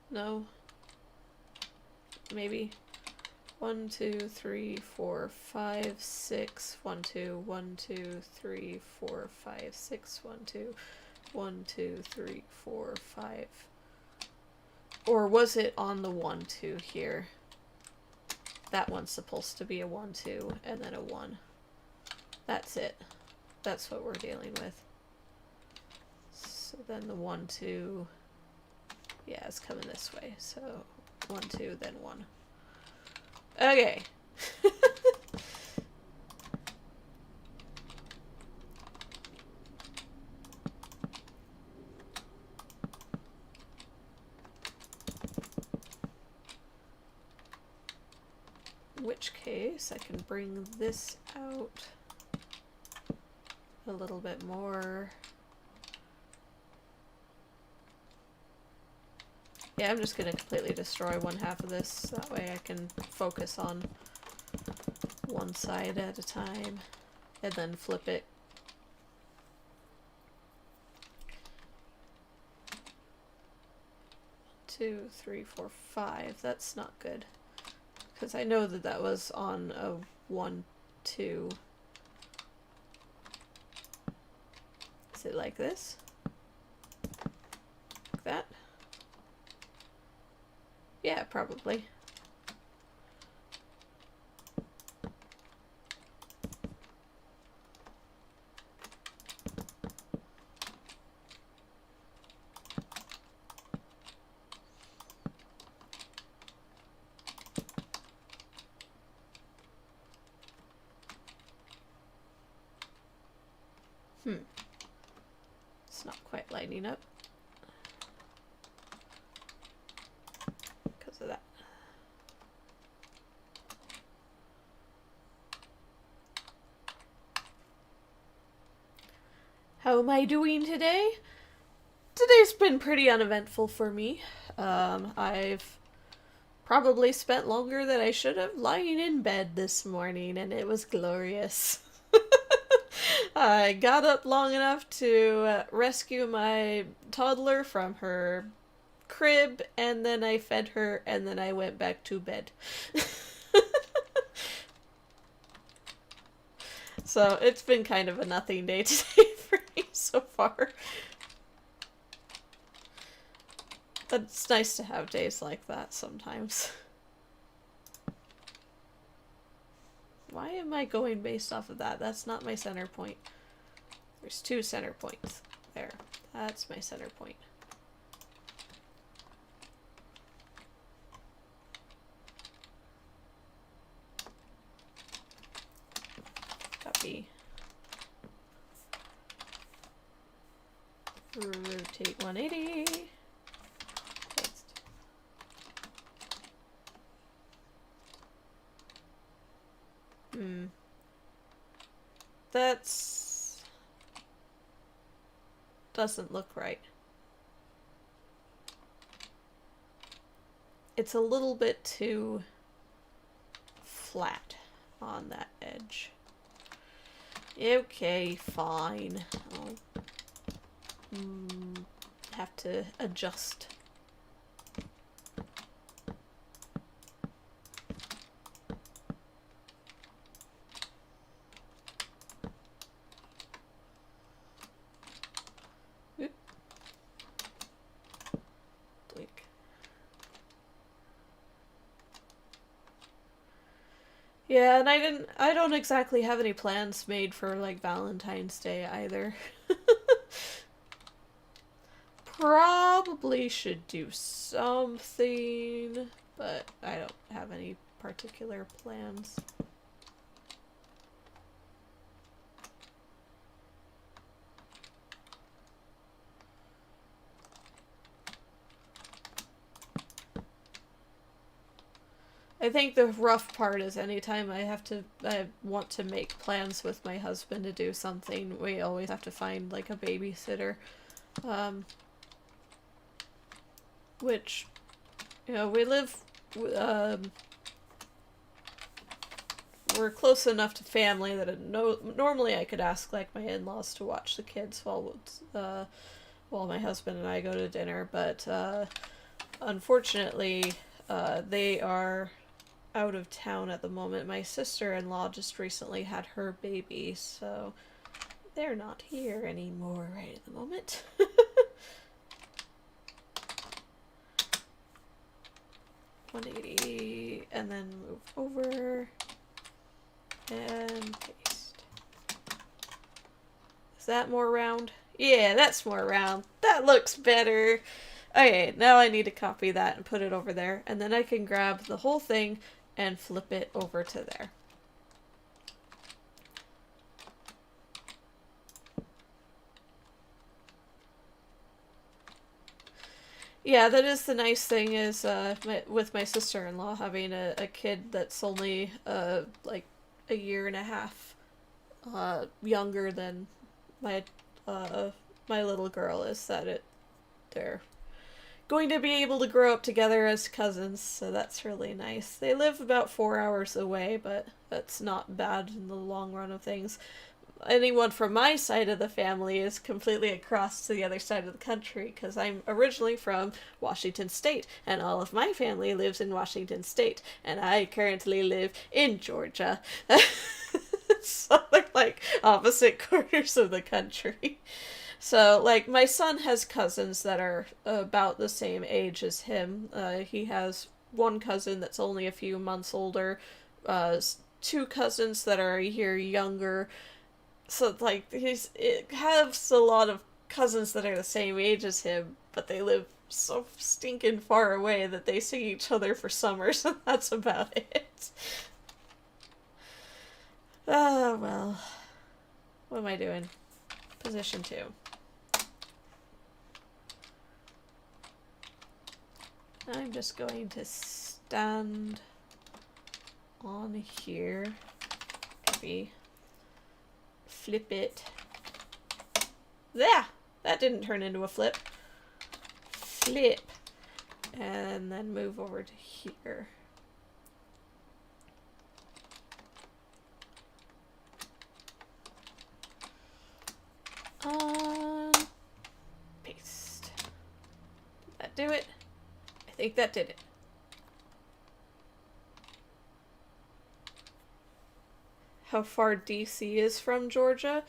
No, maybe 1 2 3 4 5 6 1 2 1 2 3 4 5 6 1 2 1 2 3 4 5. Or was it on the 1 2 here? That one's supposed to be a 1 2 and then a 1. That's it. That's what we're dealing with. So then the 1 2, yeah, it's coming this way. So 1 2 then 1. Okay. In which case I can bring this out a little bit more. Yeah, I'm just gonna completely destroy 1/2 of this, that way I can focus on one side at a time, and then flip it. Two, 3, 4, 5. That's not good, because I know that that was on a 1 2. Is it like this? Like that? Yeah, probably. It's not quite lining up. Because of that. How am I doing today? Today's been pretty uneventful for me. I've probably spent longer than I should have lying in bed this morning, and it was glorious. I got up long enough to rescue my toddler from her crib, and then I fed her, and then I went back to bed. So it's been kind of a nothing day today for me so far. But it's nice to have days like that sometimes. Why am I going based off of that? That's not my center point. There's 2 center points. There. That's my center point. Copy. Rotate 180. Paste. That's... doesn't look right. It's a little bit too flat on that edge. Okay, fine. I'll have to adjust. Oop. Blink. Yeah, and I don't exactly have any plans made for, like, Valentine's Day either. Probably should do something, but I don't have any particular plans. I think the rough part is anytime I want to make plans with my husband to do something, we always have to find, like, a babysitter. Which, you know, we live, we're close enough to family that normally I could ask, like, my in-laws to watch the kids while my husband and I go to dinner, but, unfortunately, they are out of town at the moment. My sister-in-law just recently had her baby, so they're not here anymore right at the moment. 180, and then move over, and paste. Is that more round? Yeah, that's more round. That looks better. Okay, now I need to copy that and put it over there, and then I can grab the whole thing and flip it over to there. Yeah, that is the nice thing is with my sister-in-law having a kid that's only like a year and a half younger than my my little girl is that they're going to be able to grow up together as cousins, so that's really nice. They live about 4 hours away, but that's not bad in the long run of things. Anyone from my side of the family is completely across to the other side of the country, because I'm originally from Washington State, and all of my family lives in Washington State, and I currently live in Georgia. So they're like opposite corners of the country. So, like, my son has cousins that are about the same age as him. He has one cousin that's only a few months older, 2 cousins that are a year younger. So, like, it has a lot of cousins that are the same age as him, but they live so stinking far away that they see each other for summers, and that's about it. Oh, well. What am I doing? position 2. I'm just going to stand on here, maybe flip it. There! That didn't turn into a flip. Flip. And then move over to here. Paste. Did that do it? I think that did it. How far DC is from Georgia?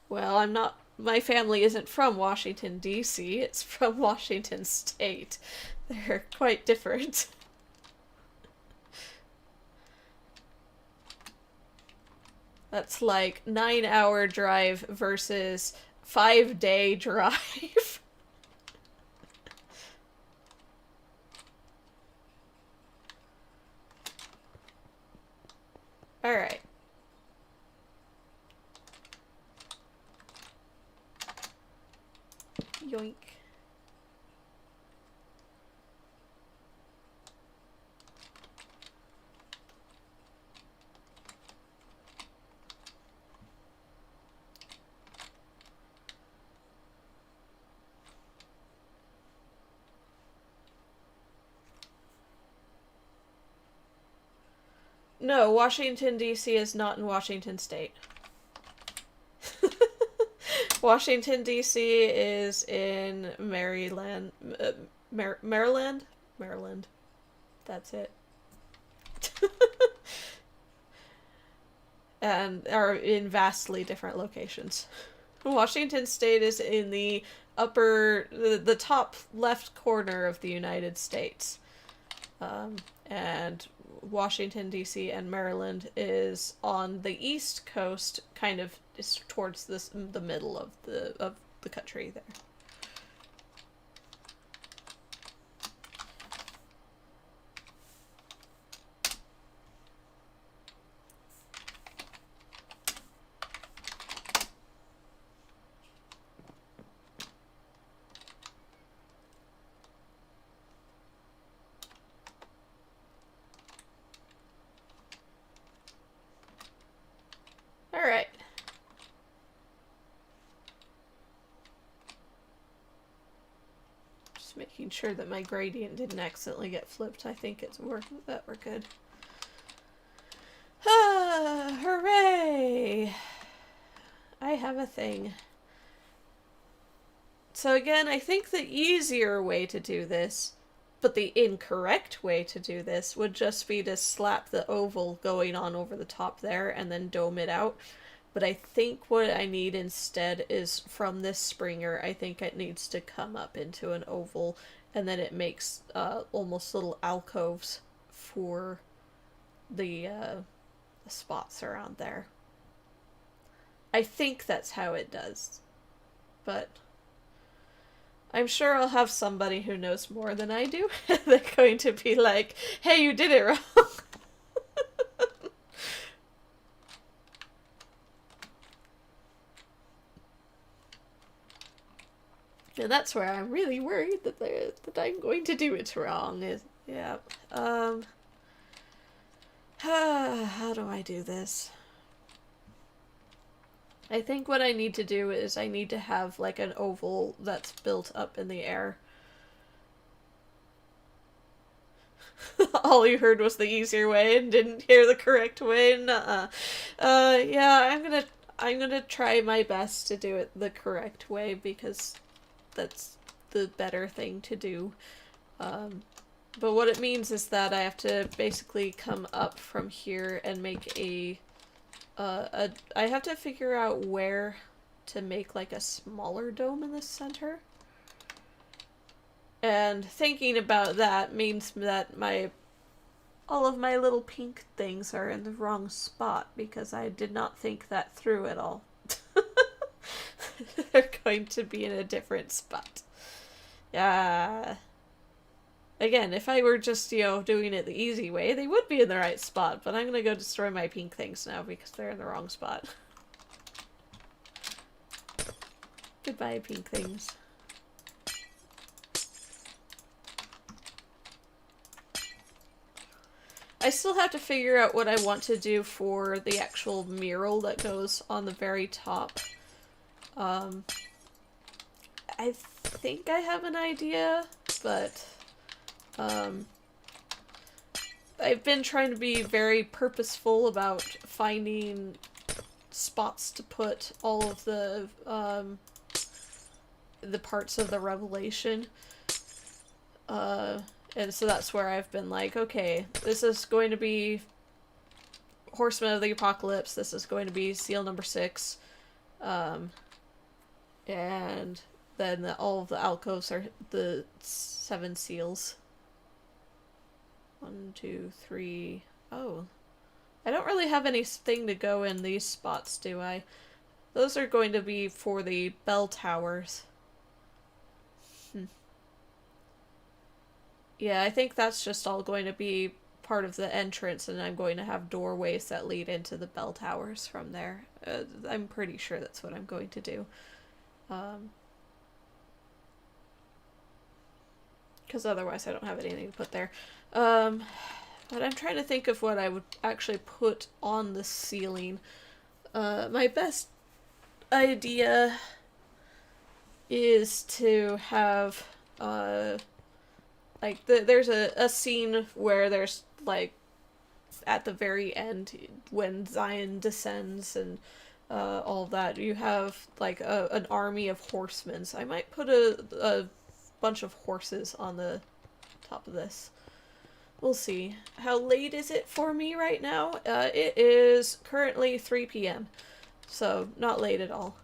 Well, I'm not. My family isn't from Washington, D.C. It's from Washington State. They're quite different. That's like 9-hour drive versus 5-day drive. Alright. Yoink. No, Washington, D.C. is not in Washington State. Washington, D.C. is in Maryland. Maryland? Maryland. That's it. And are in vastly different locations. Washington State is in the the top left corner of the United States. And Washington, D.C. and Maryland is on the east coast, kind of is towards the middle of the country there. Alright. Just making sure that my gradient didn't accidentally get flipped. I think it's working. That we're good. Ah, hooray! I have a thing. So again, I think the easier way to do this, but the incorrect way to do this, would just be to slap the oval going on over the top there and then dome it out. But I think what I need instead is, from this springer, I think it needs to come up into an oval, and then it makes almost little alcoves for the spots around there. I think that's how it does. But I'm sure I'll have somebody who knows more than I do. They're going to be like, hey, you did it wrong. And that's where I'm really worried that I'm going to do it wrong. Yeah. How do I do this? I think what I need to do is I need to have like an oval that's built up in the air. All you heard was the easier way and didn't hear the correct way. Nuh-uh. Yeah, I'm gonna try my best to do it the correct way because that's the better thing to do. But what it means is that I have to basically come up from here and make I have to figure out where to make like a smaller dome in the center. And thinking about that means that all of my little pink things are in the wrong spot because I did not think that through at all. They're going to be in a different spot. Again, if I were just, doing it the easy way, they would be in the right spot, but I'm gonna go destroy my pink things now because they're in the wrong spot. Goodbye, pink things. I still have to figure out what I want to do for the actual mural that goes on the very top. I think I have an idea, but I've been trying to be very purposeful about finding spots to put all of the parts of the Revelation. And so that's where I've been like, okay, this is going to be Horsemen of the Apocalypse, this is going to be seal number 6, and then all of the alcoves are the 7 seals. 1, 2, 3. Oh. I don't really have anything to go in these spots, do I? Those are going to be for the bell towers. Yeah, I think that's just all going to be part of the entrance, and I'm going to have doorways that lead into the bell towers from there. I'm pretty sure that's what I'm going to do. Because otherwise I don't have anything to put there. But I'm trying to think of what I would actually put on the ceiling. My best idea is to have, like, there's a scene where there's, like, at the very end, when Zion descends and all of that, you have, like, an army of horsemen. So I might put a bunch of horses on the top of this. We'll see. How late is it for me right now? It is currently 3 p.m. So, not late at all.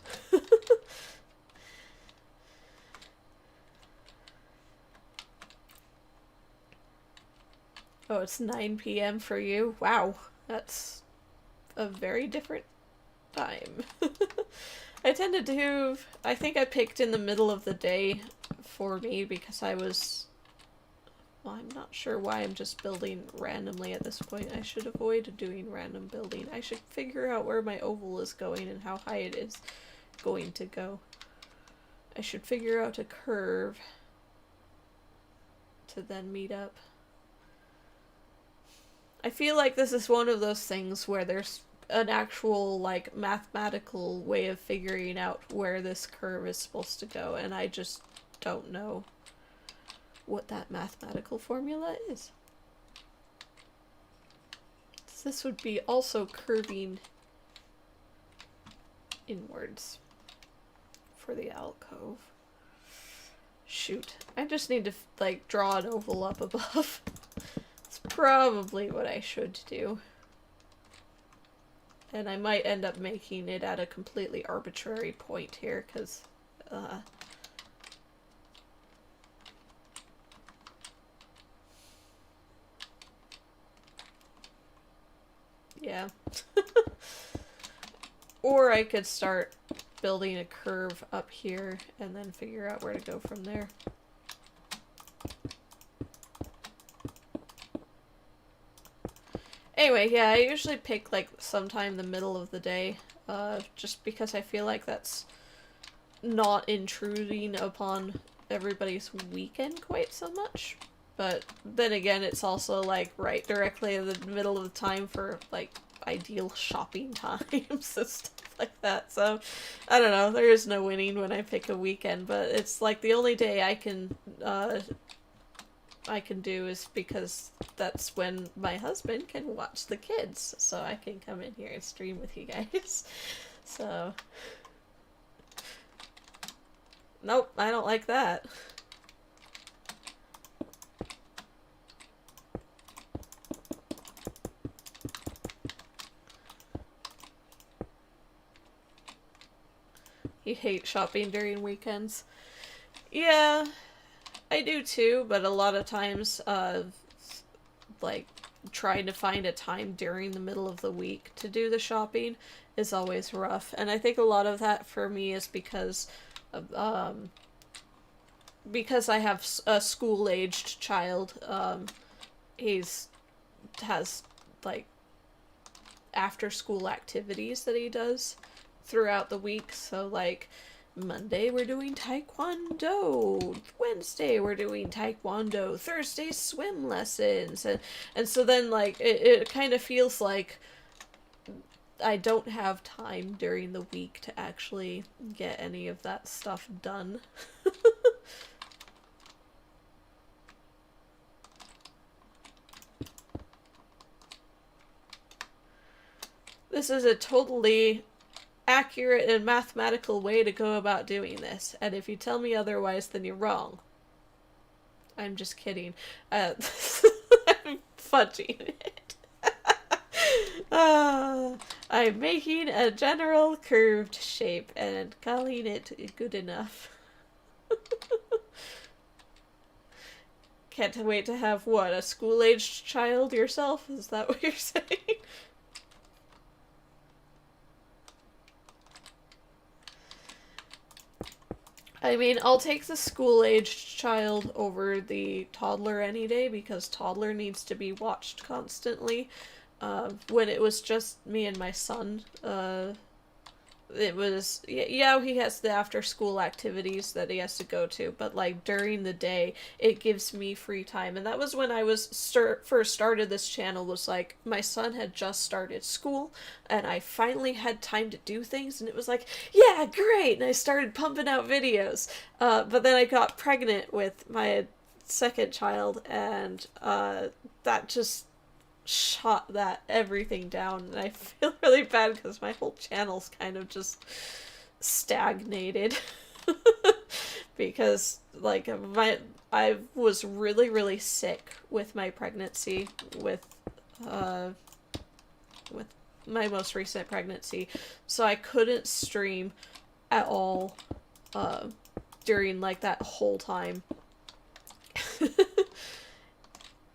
Oh, it's 9 p.m. for you? Wow. That's a very different time. I tend to do... I think I picked in the middle of the day for me because I was... Well, I'm not sure why I'm just building randomly at this point. I should avoid doing random building. I should figure out where my oval is going and how high it is going to go. I should figure out a curve to then meet up. I feel like this is one of those things where there's an actual, like, mathematical way of figuring out where this curve is supposed to go, and I just don't know what that mathematical formula is. This would be also curving inwards for the alcove. Shoot. I just need to, like, draw an oval up above. It's probably what I should do. And I might end up making it at a completely arbitrary point here, because, yeah. Or I could start building a curve up here and then figure out where to go from there. Anyway, yeah, I usually pick, like, sometime the middle of the day, just because I feel like that's not intruding upon everybody's weekend quite so much. But then again, it's also, like, right directly in the middle of the time for, like, ideal shopping times and stuff like that. So, I don't know, there is no winning when I pick a weekend, but it's, like, the only day I can do is because that's when my husband can watch the kids, so I can come in here and stream with you guys. So, nope, I don't like that. You hate shopping during weekends. Yeah, I do too, but a lot of times, like, trying to find a time during the middle of the week to do the shopping is always rough. And I think a lot of that for me is because I have a school-aged child. Has, like, after-school activities that he does throughout the week, so, like, Monday we're doing taekwondo. Wednesday we're doing taekwondo. Thursday swim lessons. And so then like it kind of feels like I don't have time during the week to actually get any of that stuff done. This is a totally accurate and mathematical way to go about doing this, and if you tell me otherwise, then you're wrong. I'm just kidding. I'm fudging it. I'm making a general curved shape and calling it good enough. Can't wait to have, what, a school-aged child yourself? Is that what you're saying? I mean, I'll take the school-aged child over the toddler any day, because toddler needs to be watched constantly. When it was just me and my son, it was, yeah, he has the after-school activities that he has to go to, but, like, during the day, it gives me free time. And that was when I was first started this channel, was like, my son had just started school, and I finally had time to do things, and it was like, yeah, great! And I started pumping out videos. But then I got pregnant with my second child, and that just shot that everything down, and I feel really bad because my whole channel's kind of just stagnated. Because like I was really sick with my pregnancy, with my most recent pregnancy, so I couldn't stream at all during like that whole time.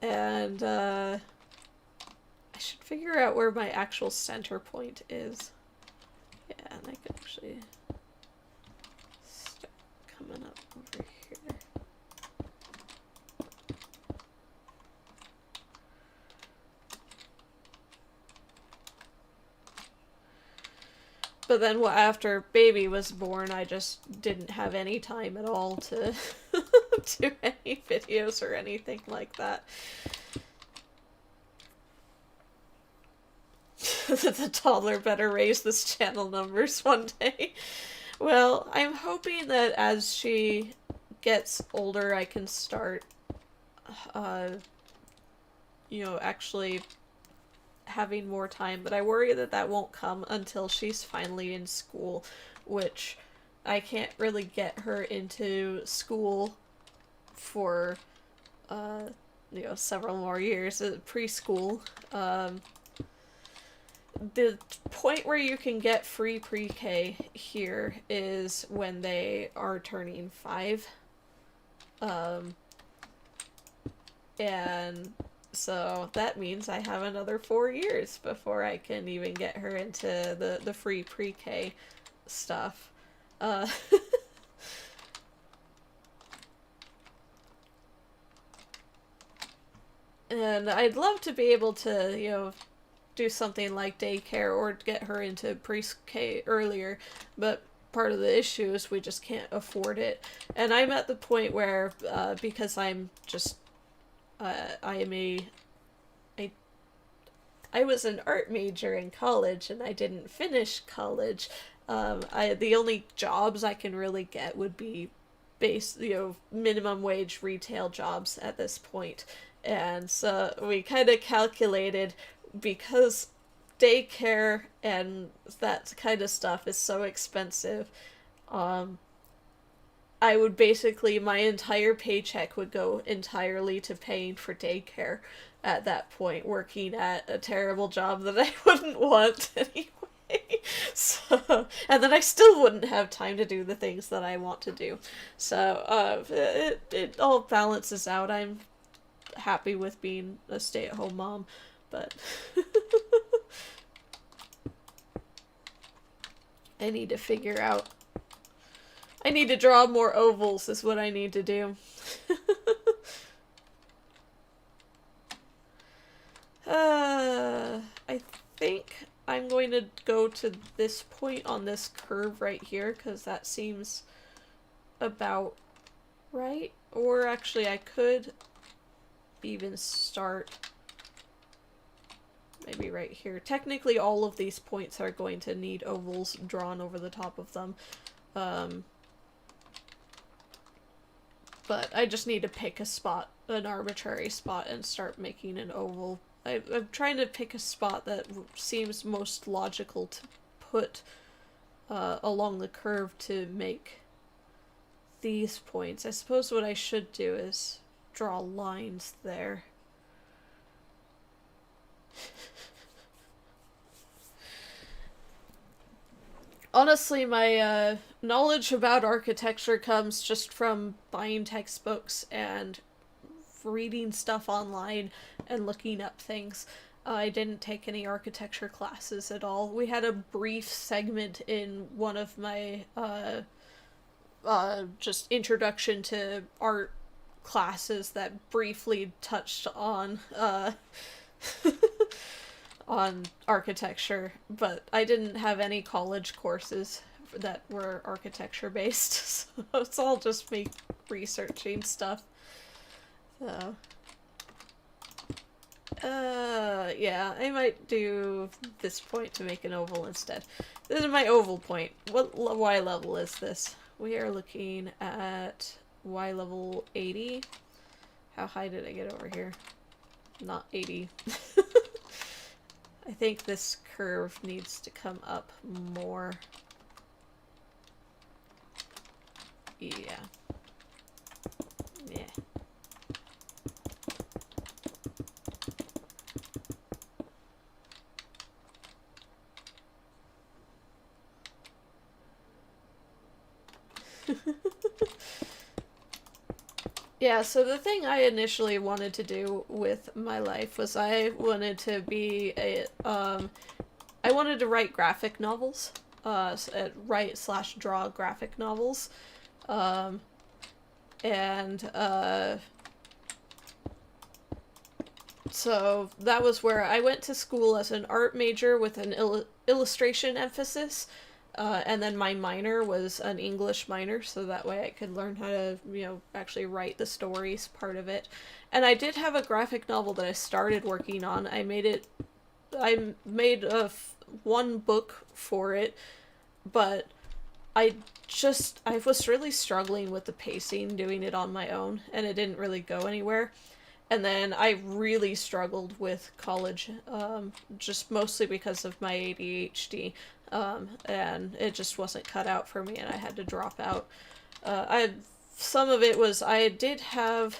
And I should figure out where my actual center point is. Yeah, and I could actually start coming up over here. But then after baby was born, I just didn't have any time at all to do any videos or anything like that. The toddler better raise this channel numbers one day. Well, I'm hoping that as she gets older, I can start, you know, actually having more time, but I worry that that won't come until she's finally in school, which I can't really get her into school for, you know, several more years. Preschool, the point where you can get free pre-K here is when they are turning 5. And so that means I have another 4 years before I can even get her into the free pre-K stuff. And I'd love to be able to, you know, do something like daycare or get her into pre-K earlier, but part of the issue is we just can't afford it. And I'm at the point where, because I'm just, I was an art major in college and I didn't finish college. The only jobs I can really get would be minimum wage retail jobs at this point. And so we kind of calculated, because daycare and that kind of stuff is so expensive, I would basically, my entire paycheck would go entirely to paying for daycare at that point, working at a terrible job that I wouldn't want anyway. So, and then I still wouldn't have time to do the things that I want to do. So, it all balances out. I'm happy with being a stay-at-home mom, but I need to figure out. I need to draw more ovals is what I need to do. I think I'm going to go to this point on this curve right here, because that seems about right. Or actually, I could even start maybe right here. Technically, all of these points are going to need ovals drawn over the top of them. But I just need to pick a spot, an arbitrary spot, and start making an oval. I'm trying to pick a spot that seems most logical to put along the curve to make these points. I suppose what I should do is draw lines there. Honestly, my knowledge about architecture comes just from buying textbooks and reading stuff online and looking up things. I didn't take any architecture classes at all. We had a brief segment in one of my just introduction to art classes that briefly touched on on architecture, but I didn't have any college courses that were architecture based, so it's all just me researching stuff. So, yeah, I might do this point to make an oval instead. This is my oval point. What Y level is this? We are looking at Y level 80. How high did I get over here? Not 80. I think this curve needs to come up more. Yeah. Yeah. Yeah, so the thing I initially wanted to do with my life was I wanted to be a, I wanted to write graphic novels, write/draw graphic novels, so that was where I went to school as an art major with an illustration emphasis. And then my minor was an English minor, so that way I could learn how to, actually write the stories part of it. And I did have a graphic novel that I started working on. I made one book for it, but I was really struggling with the pacing doing it on my own, and it didn't really go anywhere. And then I really struggled with college, just mostly because of my ADHD. And it just wasn't cut out for me, and I had to drop out. Some of it was I did have,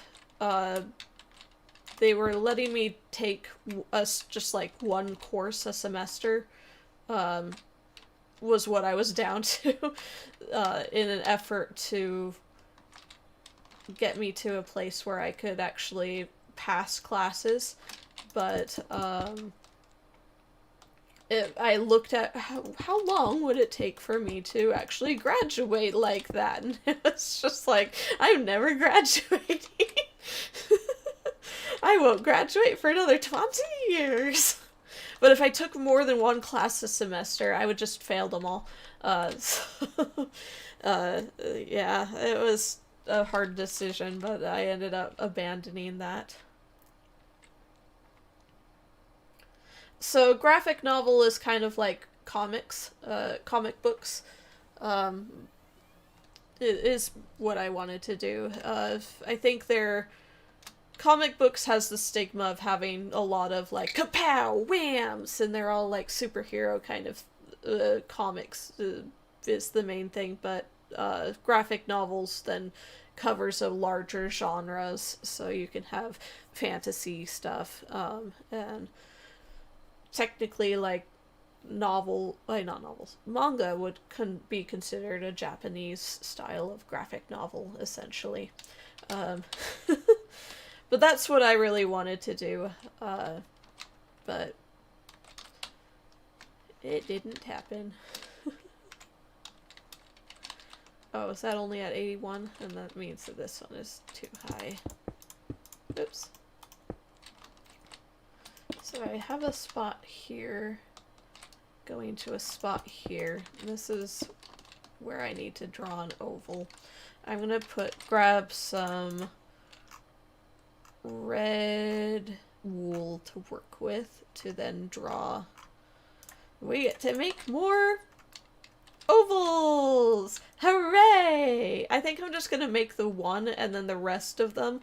they were letting me take just like one course a semester, was what I was down to, in an effort to get me to a place where I could actually pass classes, but, I looked at how long would it take for me to actually graduate like that, and it's just like, I'm never graduating. I won't graduate for another 20 years. But if I took more than one class a semester, I would just fail them all. Yeah, it was a hard decision, but I ended up abandoning that. So graphic novel is kind of like comics, comic books. It is what I wanted to do. I think comic books has the stigma of having a lot of like kapow, whams, and they're all like superhero kind of comics is the main thing, but graphic novels then covers a larger genres, so you can have fantasy stuff, and technically, like, not novels, manga would be considered a Japanese style of graphic novel, essentially. But that's what I really wanted to do, but it didn't happen. Oh, is that only at 81? And that means that this one is too high. Oops. So I have a spot here. going to a spot here. This is where I need to draw an oval. I'm gonna grab some red wool to work with to then draw. We get to make more ovals! Hooray! I think I'm just gonna make the one and then the rest of them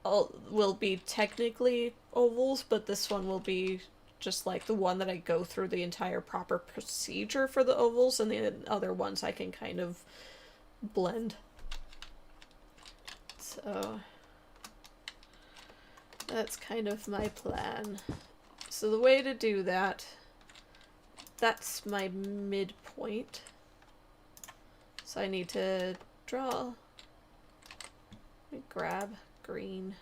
will be technically ovals, but this one will be just like the one that I go through the entire proper procedure for the ovals, and the other ones I can kind of blend. So that's kind of my plan. So the way to do that, that's my midpoint. So I need to draw. Let me grab green.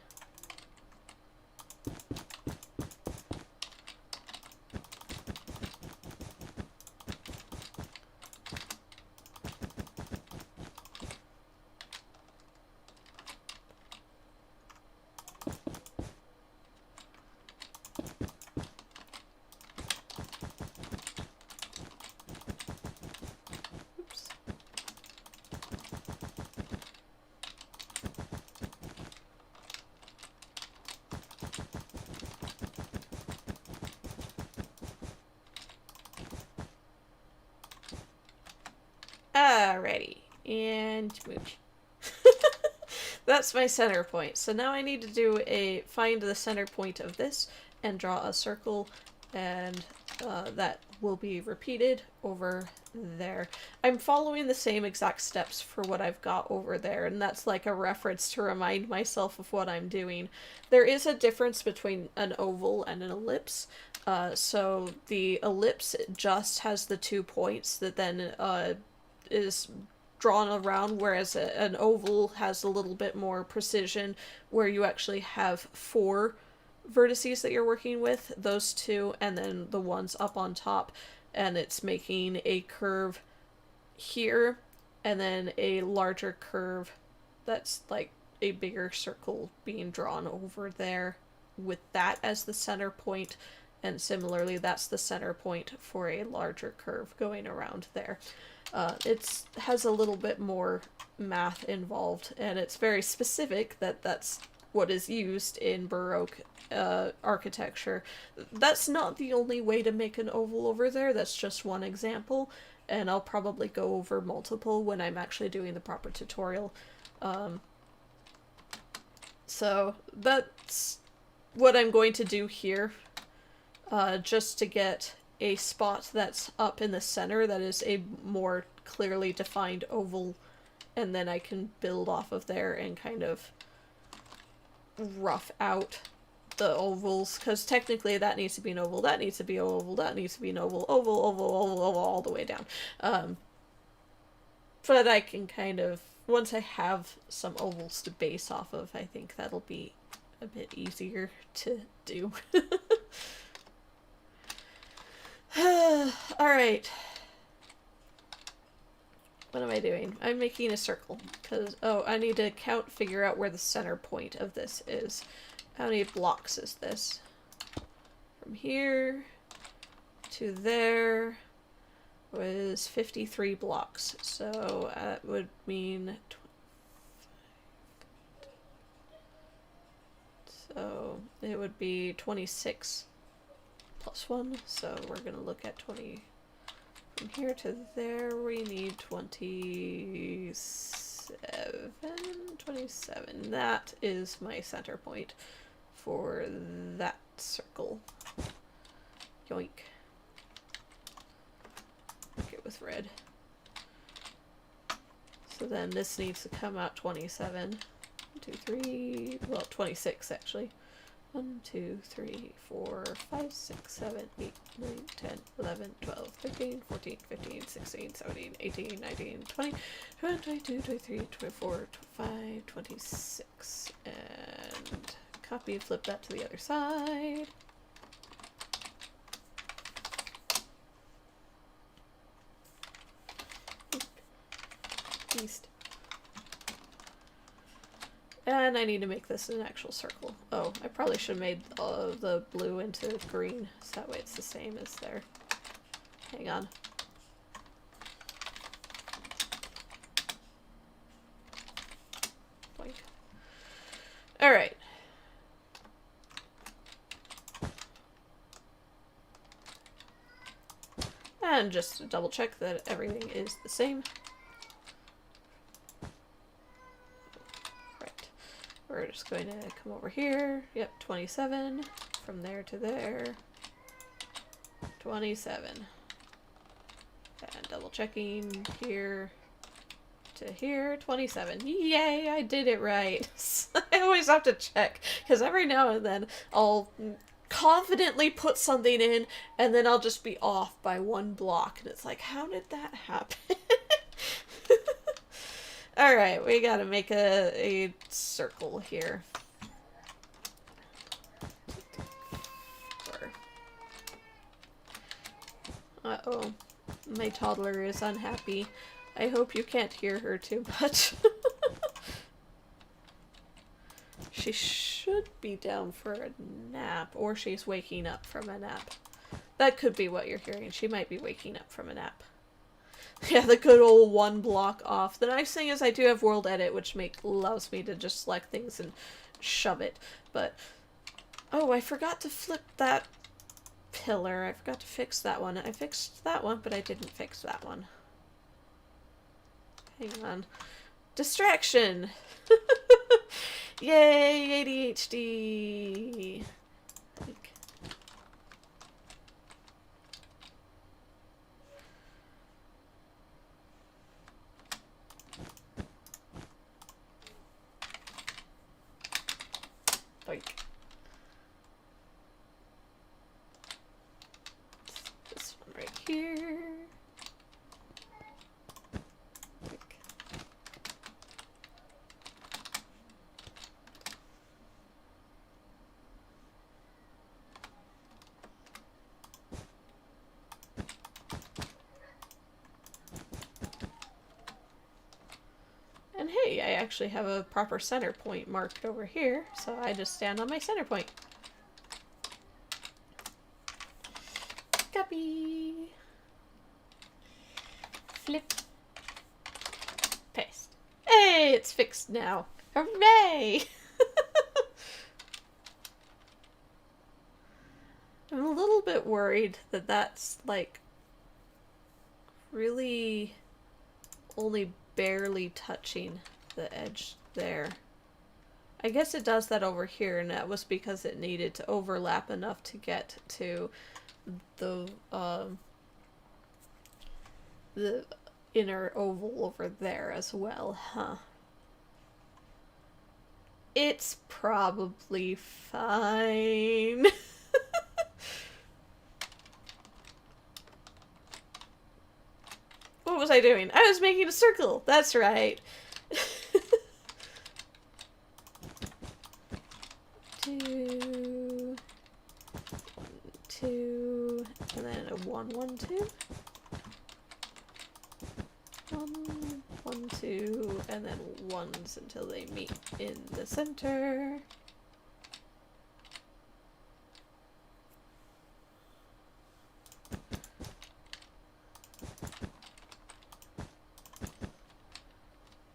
Alrighty, and smooch. That's my center point. So now I need to find the center point of this and draw a circle, and that will be repeated over there. I'm following the same exact steps for what I've got over there, and that's like a reference to remind myself of what I'm doing. There is a difference between an oval and an ellipse. So the ellipse just has the 2 points that then is drawn around, whereas an oval has a little bit more precision, where you actually have 4 vertices that you're working with, those 2, and then the ones up on top, and it's making a curve here, and then a larger curve that's like a bigger circle being drawn over there with that as the center point, and similarly that's the center point for a larger curve going around there. It has a little bit more math involved, and it's very specific that that's what is used in Baroque architecture. That's not the only way to make an oval over there, that's just one example, and I'll probably go over multiple when I'm actually doing the proper tutorial. So that's what I'm going to do here, just to get a spot that's up in the center that is a more clearly defined oval, and then I can build off of there and kind of rough out the ovals, because technically that needs to be an oval, that needs to be an oval, that needs to be an oval, oval, oval, oval, oval, all the way down. But I can kind of, once I have some ovals to base off of, I think that'll be a bit easier to do. Alright. What am I doing? I'm making a circle, because, I need to figure out where the center point of this is. How many blocks is this? From here to there was 53 blocks, so that would mean so it would be 26 plus 1, so we're gonna look at 20. From here to there we need 27. That is my center point for that circle. Yoink. Make it with red. So then this needs to come out 27. 1, 2, 3, well 26 actually. 1, 2, 3, 4, 5, 6, 7, 8, 9, 10, 11, 12, 13, 14, 15, 16, 17, 18, 19, 20, 21, 22, 23, 24, 25, 26. And copy and flip that to the other side. East. And I need to make this an actual circle. Oh, I probably should have made the blue into green, so that way it's the same as there. Hang on. Boink. All right. And just to double check that everything is the same. Right. We're just going to come over here. Yep, 27. From there to there. 27. And double checking here to here. 27. Yay, I did it right. I always have to check, because every now and then I'll confidently put something in and then I'll just be off by one block, and it's like, how did that happen? Alright, we gotta make a circle here. Uh-oh. My toddler is unhappy. I hope you can't hear her too much. She should be down for a nap, or she's waking up from a nap. That could be what you're hearing. She might be waking up from a nap. Yeah, the good old one block off. The nice thing is I do have World Edit, which allows me to just select things and shove it. But, oh, I forgot to flip that pillar. I forgot to fix that one. I fixed that one, but I didn't fix that one. Hang on. Distraction! Yay, ADHD! Boink. This one right here. Boink. And hey, I actually have a proper center point marked over here, so I just stand on my center point. Copy. Flip. Paste. Hey, it's fixed now. Hooray! I'm a little bit worried that that's, like, really only barely touching the edge there. I guess it does that over here, and that was because it needed to overlap enough to get to the inner oval over there as well, huh? It's probably fine. What was I doing? I was making a circle! That's right! 2, 2, and then a 1, 1, 2. 1, 1, 2, and then 1s until they meet in the center.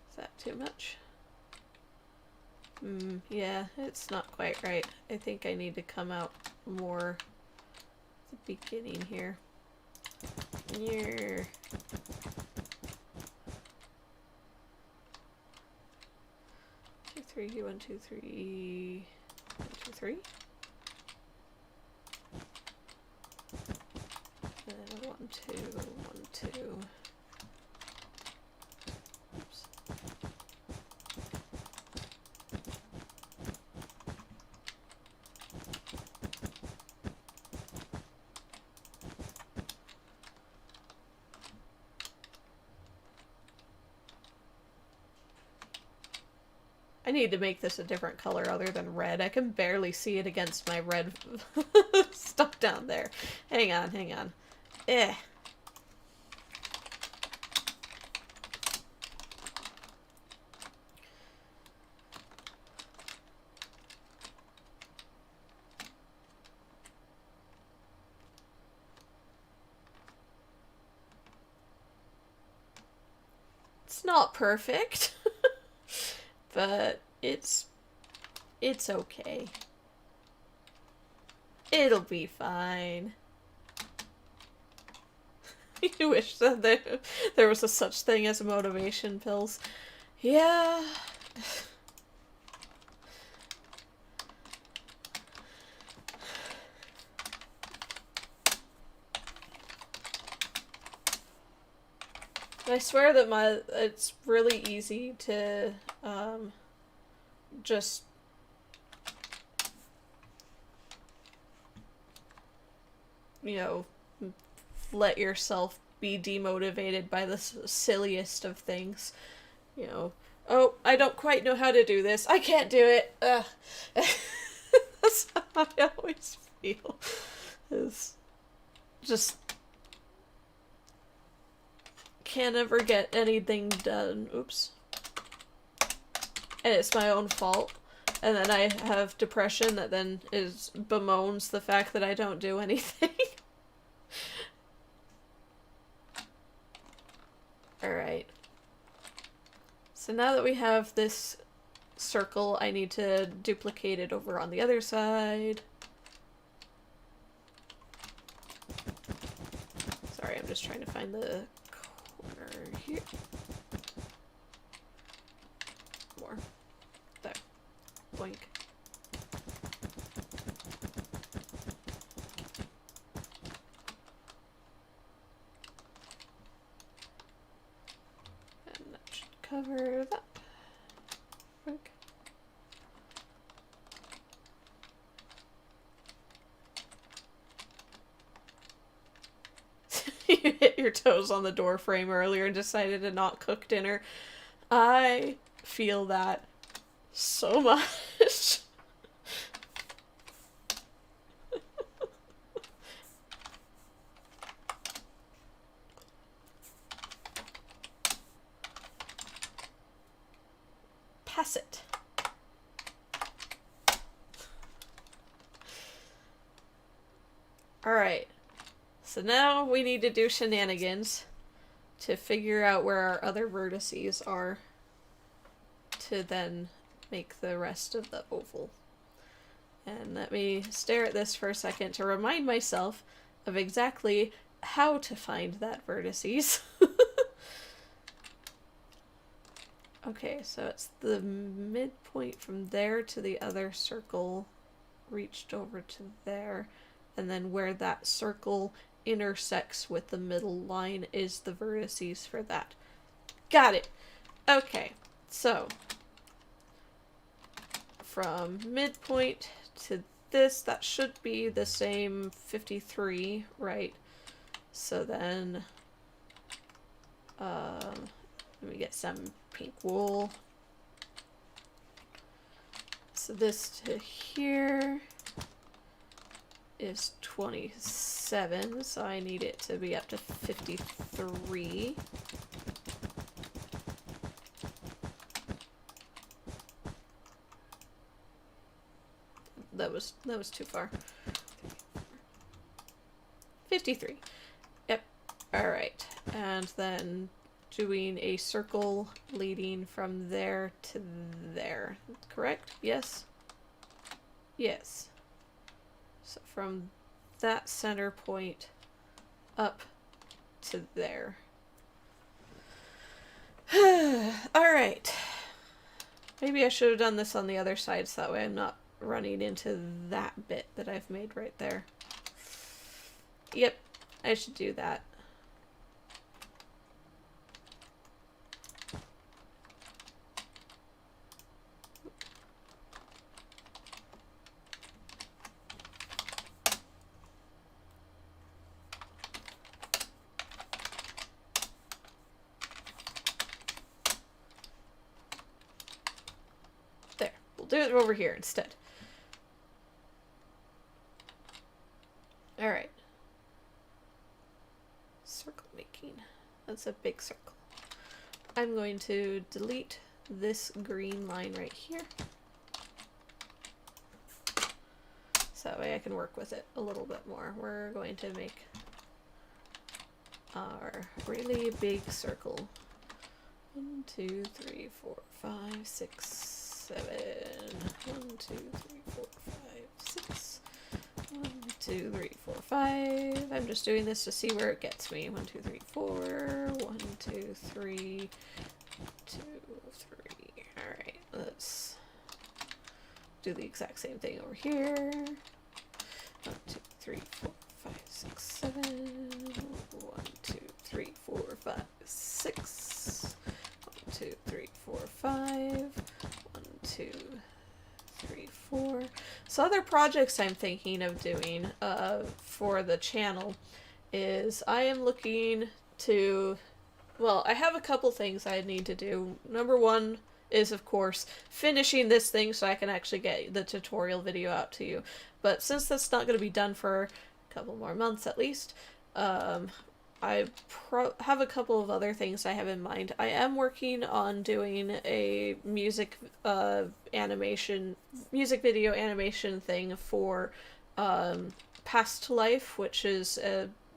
Is that too much? Yeah, it's not quite right. I think I need to come out more at the beginning here. Yeah. 2, 3, 1, 2, 3, 1, 2, 3. And then 1, 2, 1, 2. Oops. I need to make this a different color other than red. I can barely see it against my red stuff down there. Hang on, hang on. Eh. It's not perfect, but it's okay. It'll be fine. You wish that there was a such thing as motivation pills. Yeah. I swear that it's really easy to just let yourself be demotivated by the silliest of things. Oh, I don't quite know how to do this. I can't do it. Ugh. That's how I always feel. Is just can't ever get anything done. Oops. And it's my own fault. And then I have depression that then bemoans the fact that I don't do anything. Alright. So now that we have this circle, I need to duplicate it over on the other side. Sorry, I'm just trying to find the corner here. More. There. Boink. And that should cover that. Boink. You hit your toes on the door frame earlier and decided to not cook dinner. I feel that so much. Pass it. Alright. So now we need to do shenanigans to figure out where our other vertices are to then make the rest of the oval. And let me stare at this for a second to remind myself of exactly how to find that vertices. Okay, so it's the midpoint from there to the other circle reached over to there, and then where that circle intersects with the middle line is the vertices for that. Got it! Okay, so from midpoint to this, that should be the same 53, right? So then, let me get some pink wool. So this to here is 27, so I need it to be up to 53. That was too far. 53. Yep. Alright. And then doing a circle leading from there to there. Correct? Yes? Yes. So from that center point up to there. Alright. Maybe I should have done this on the other side so that way I'm not running into that bit that I've made right there. Yep, I should do that. There, we'll do it over here instead. Alright. Circle making. That's a big circle. I'm going to delete this green line right here. So that way I can work with it a little bit more. We're going to make our really big circle 1, 2, 3, 4, 5, 6, 7. 1, 2, 3, 4, 5, 6. 1, 2, 3, 4, 5. I'm just doing this to see where it gets me. 1, 2, 3, 4. 1, 2, 3. 2, 3. Alright, let's do the exact same thing over here. 1, 2, 3, 4, 5, 6, 7. 1, 2, 3, 4, 5, 6. 1, 2, 3, 4, 5. 1, 2, 3, 4. So other projects I'm thinking of doing for the channel is I am looking to, well, I have a couple things I need to do. Number one is, of course, finishing this thing so I can actually get the tutorial video out to you. But since that's not going to be done for a couple more months at least, I have a couple of other things I have in mind. I am working on doing a music video animation thing for Past Life, which is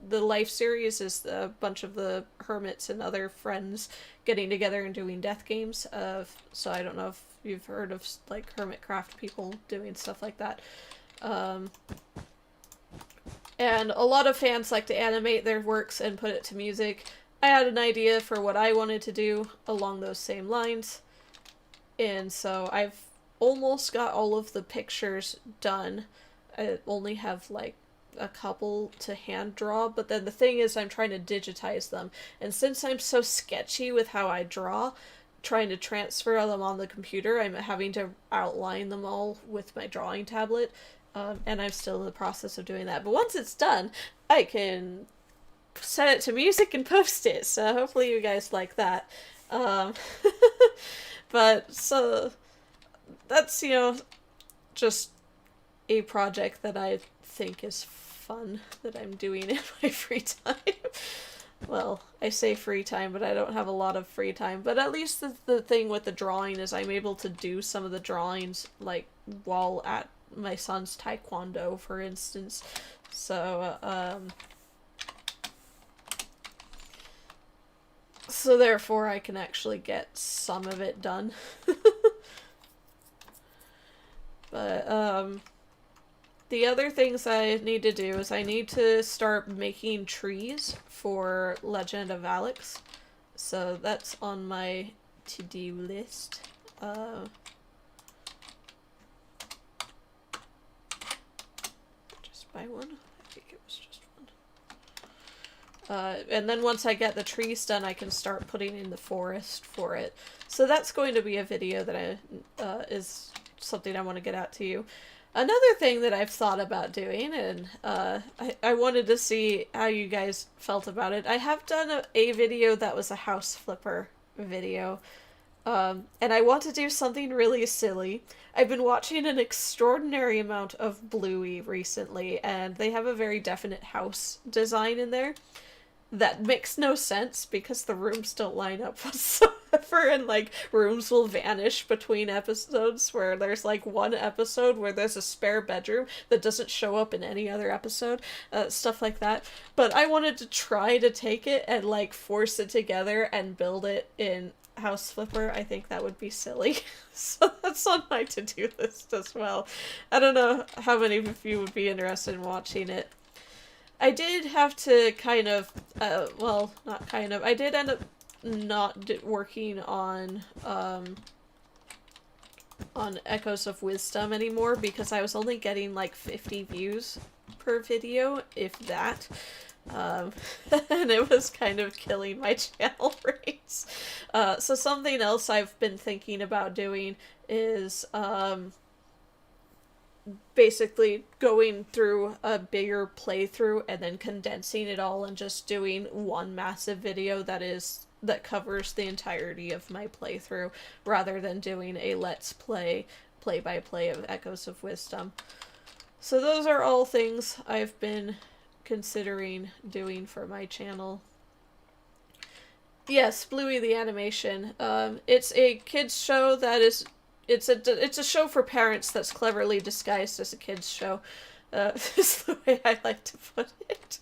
the Life series is a bunch of the hermits and other friends getting together and doing death games. So I don't know if you've heard of like Hermitcraft people doing stuff like that. And a lot of fans like to animate their works and put it to music. I had an idea for what I wanted to do along those same lines. And so I've almost got all of the pictures done. I only have like a couple to hand draw, but then the thing is I'm trying to digitize them. And since I'm so sketchy with how I draw, trying to transfer them on the computer, I'm having to outline them all with my drawing tablet. And I'm still in the process of doing that. But once it's done, I can set it to music and post it. So hopefully you guys like that. But so that's, you know, just a project that I think is fun that I'm doing in my free time. Well, I say free time, but I don't have a lot of free time. But at least the thing with the drawing is I'm able to do some of the drawings like while at my son's taekwondo, for instance. So, so therefore I can actually get some of it done. But, the other things I need to do is I need to start making trees for Legend of Alex. So that's on my to-do list. Just buy one? I think it was just one. And then once I get the trees done, I can start putting in the forest for it. So that's going to be a video that is something I want to get out to you. Another thing that I've thought about doing, and I wanted to see how you guys felt about it. I have done a video that was a house flipper video, and I want to do something really silly. I've been watching an extraordinary amount of Bluey recently, and they have a very definite house design in there that makes no sense because the rooms don't line up whatsoever, and like rooms will vanish between episodes, where there's like one episode where there's a spare bedroom that doesn't show up in any other episode, stuff like that. But I wanted to try to take it and like force it together and build it in House Flipper. I think that would be silly. So that's on my to-do list as well. I don't know how many of you would be interested in watching it. I did have to kind of, well, not kind of, I did end up not working on Echoes of Wisdom anymore because I was only getting like 50 views per video, if that. And it was kind of killing my channel rates. So something else I've been thinking about doing is, basically going through a bigger playthrough and then condensing it all and just doing one massive video that covers the entirety of my playthrough, rather than doing a let's play-by-play of Echoes of Wisdom. So those are all things I've been considering doing for my channel. Yes, Bluey the animation. It's a kids show that is It's a show for parents that's cleverly disguised as a kids show. Is the way I like to put it.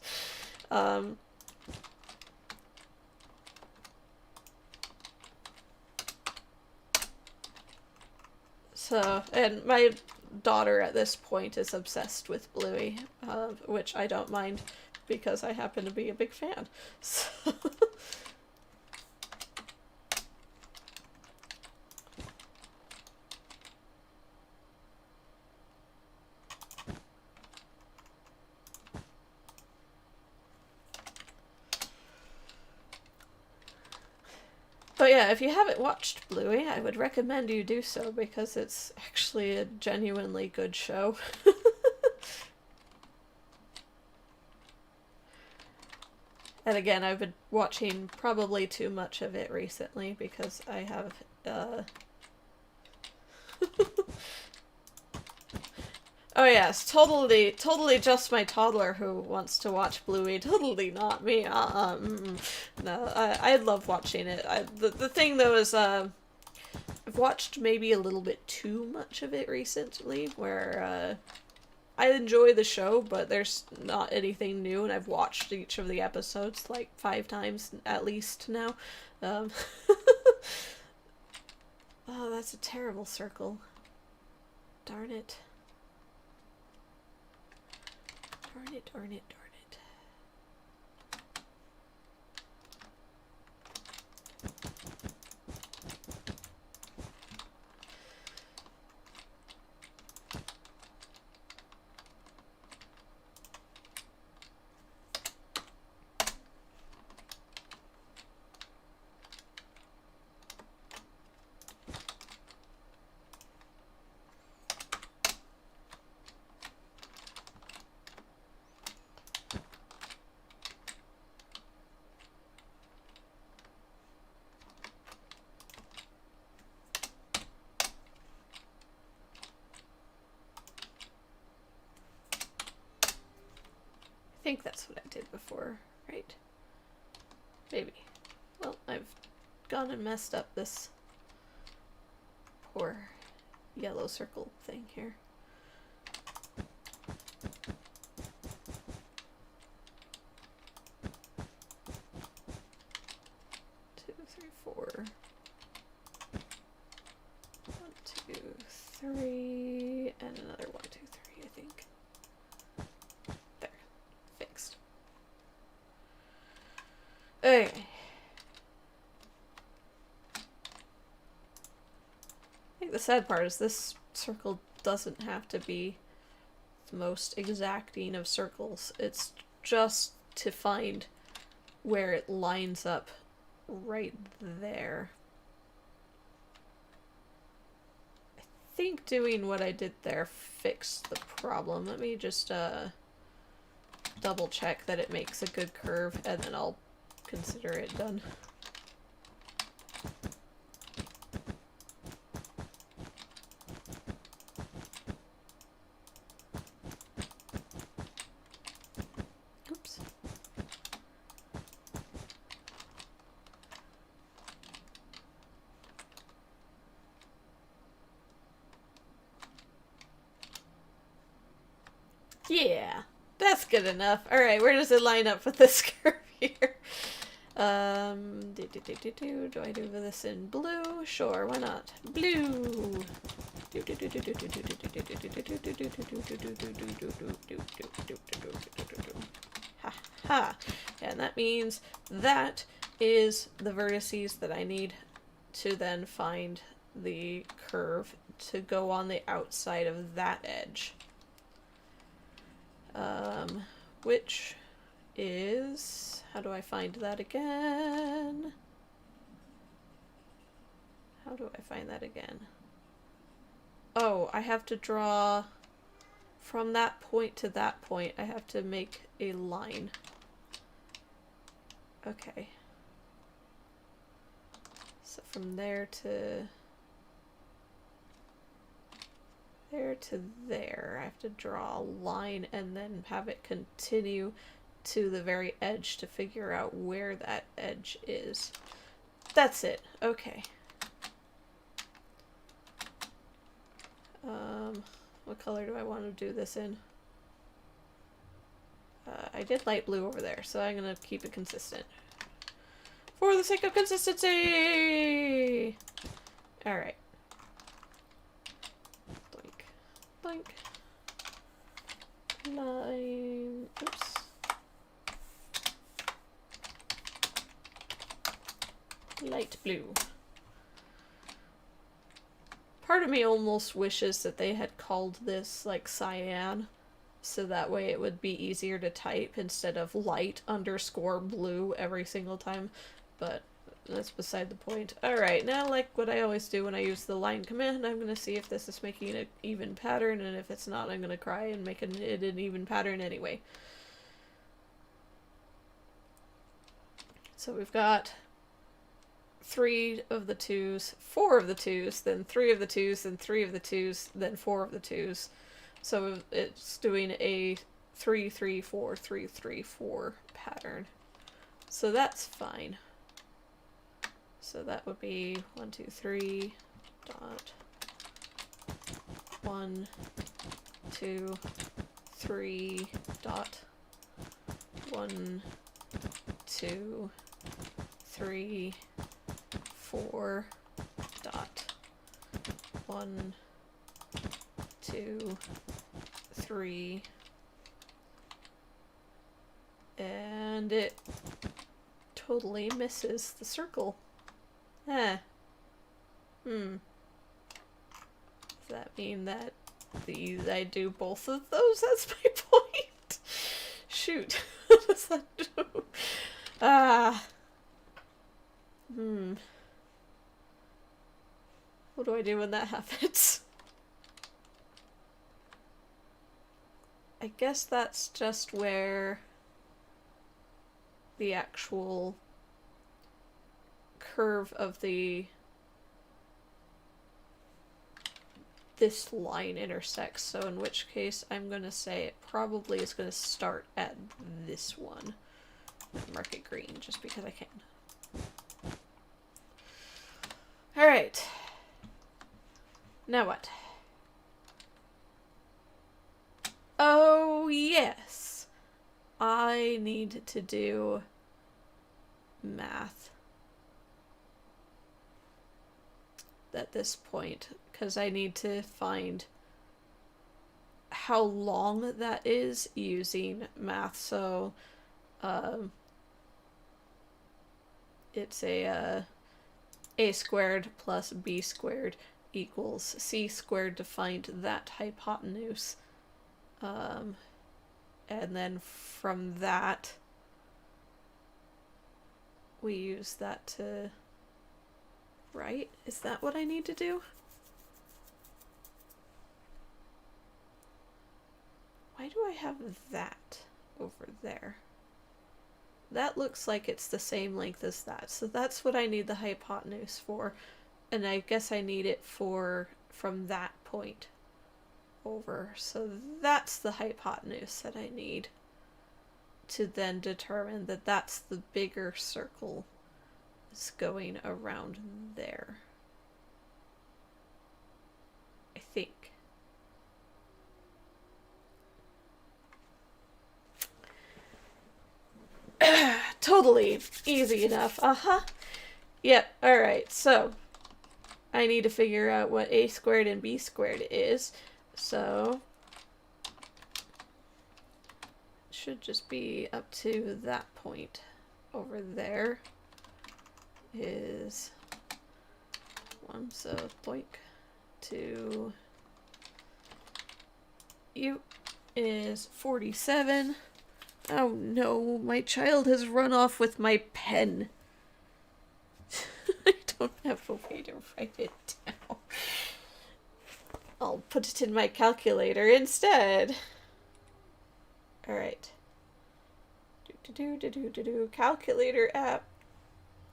So, and my daughter at this point is obsessed with Bluey, which I don't mind because I happen to be a big fan. So but yeah, if you haven't watched Bluey, I would recommend you do so because it's actually a genuinely good show. And again, I've been watching probably too much of it recently because I have, Oh yes, totally just my toddler who wants to watch Bluey. Totally not me. No, I love watching it. The thing though is, I've watched maybe a little bit too much of it recently, where, I enjoy the show, but there's not anything new, and I've watched each of the episodes like 5 times at least now. Oh, that's a terrible circle. Darn it. Darn it, darn it, darn it. I think that's what I did before, right? Maybe. Well, I've gone and messed up this poor yellow circle thing here. 2, 3, 4. 1, 2, 3, and another 1, 2, 3, I think. There. Fixed. Okay. I think the sad part is this circle doesn't have to be the most exacting of circles. It's just to find where it lines up right there. I think doing what I did there fixed the problem. Let me just double check that it makes a good curve, and then I'll consider it done. Oops. Yeah, that's good enough. Alright, where does it line up with this curve here? Do I do this in blue? Sure, why not? Blue! Ha ha! And that means that is the vertices that I need to then find the curve to go on the outside of that edge. Which is... how do I find that again? How do I find that again? Oh, I have to draw from that point to that point. I have to make a line. Okay. So from there to there, I have to draw a line and then have it continue to the very edge to figure out where that edge is. That's it. Okay. What color do I want to do this in? I did light blue over there, so I'm gonna keep it consistent. For the sake of consistency! Alright. Boink. Line. Oops. Light blue. Part of me almost wishes that they had called this like cyan, so that way it would be easier to type instead of light underscore blue every single time, but that's beside the point. Alright, now like what I always do when I use the line command, I'm gonna see if this is making an even pattern, and if it's not, I'm gonna cry and make it an even pattern anyway. So we've got 3 of the 2s, 4 of the 2s, then 3 of the 2s, then 3 of the 2s, then 4 of the 2s. So it's doing a 3, 3, 4, 3, 3, 4 pattern. So that's fine. So that would be 1, 2, 3, dot, 1, 2, 3, dot, 1, 2, 3, 4, dot, 1, 2, 3, and it totally misses the circle. Does that mean that I do both of those? That's my point. Shoot. What does that do? What do I do when that happens? I guess that's just where the actual curve of this line intersects, so in which case I'm gonna say it probably is gonna start at this one. Mark it green just because I can. Alright. Now what? Oh, yes. I need to do math at this point, because I need to find how long that is using math. So, it's a squared plus b squared equals c squared to find that hypotenuse. And then from that, we use that to write. Is that what I need to do? Why do I have that over there? That looks like it's the same length as that, so that's what I need the hypotenuse for. And I guess I need it for from that point over. So that's the hypotenuse that I need to then determine that that's the bigger circle that's going around there. I think. Totally easy enough. Yep, alright, so I need to figure out what a squared and b squared is. So it should just be up to that point over there is 1, so boink, 2, u is 47. Oh no, my child has run off with my pen. I don't have a way to write it down. I'll put it in my calculator instead. Alright. Calculator app.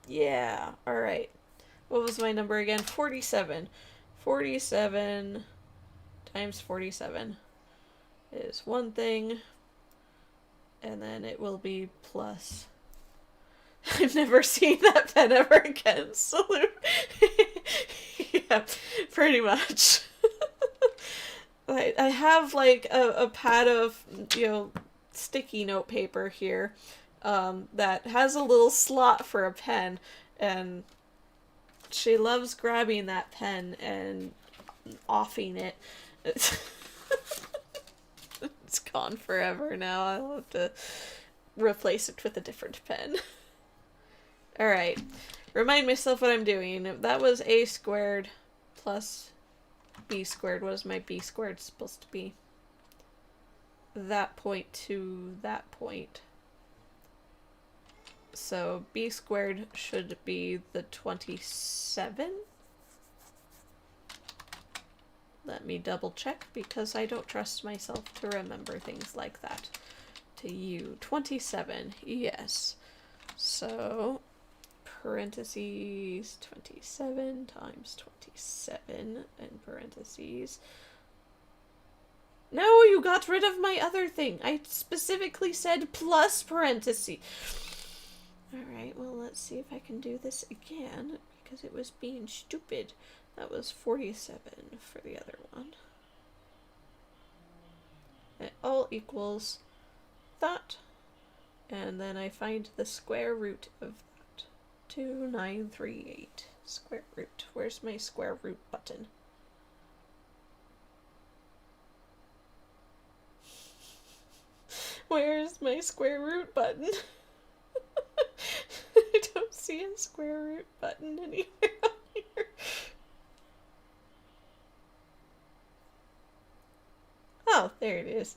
Yeah, alright. What was my number again? 47. 47 times 47 is one thing. And then it will be plus. I've never seen that pen ever again. Salute. Yeah, pretty much. I have like a pad of, sticky note paper here that has a little slot for a pen, and she loves grabbing that pen and offing it. It's gone forever now. I'll have to replace it with a different pen. Alright. Remind myself what I'm doing. That was a squared plus b squared. What is my b squared supposed to be? That point to that point. So b squared should be the 27? Let me double check because I don't trust myself to remember things like that. To you, 27, yes. So, parentheses, 27 times 27, and parentheses. No, you got rid of my other thing. I specifically said plus parentheses. Alright, well, let's see if I can do this again, because it was being stupid. That was 47 for the other one. It all equals that. And then I find the square root of that. 2938. Square root. Where's my square root button? Where's my square root button? I don't see a square root button anywhere on here. Oh, there it is.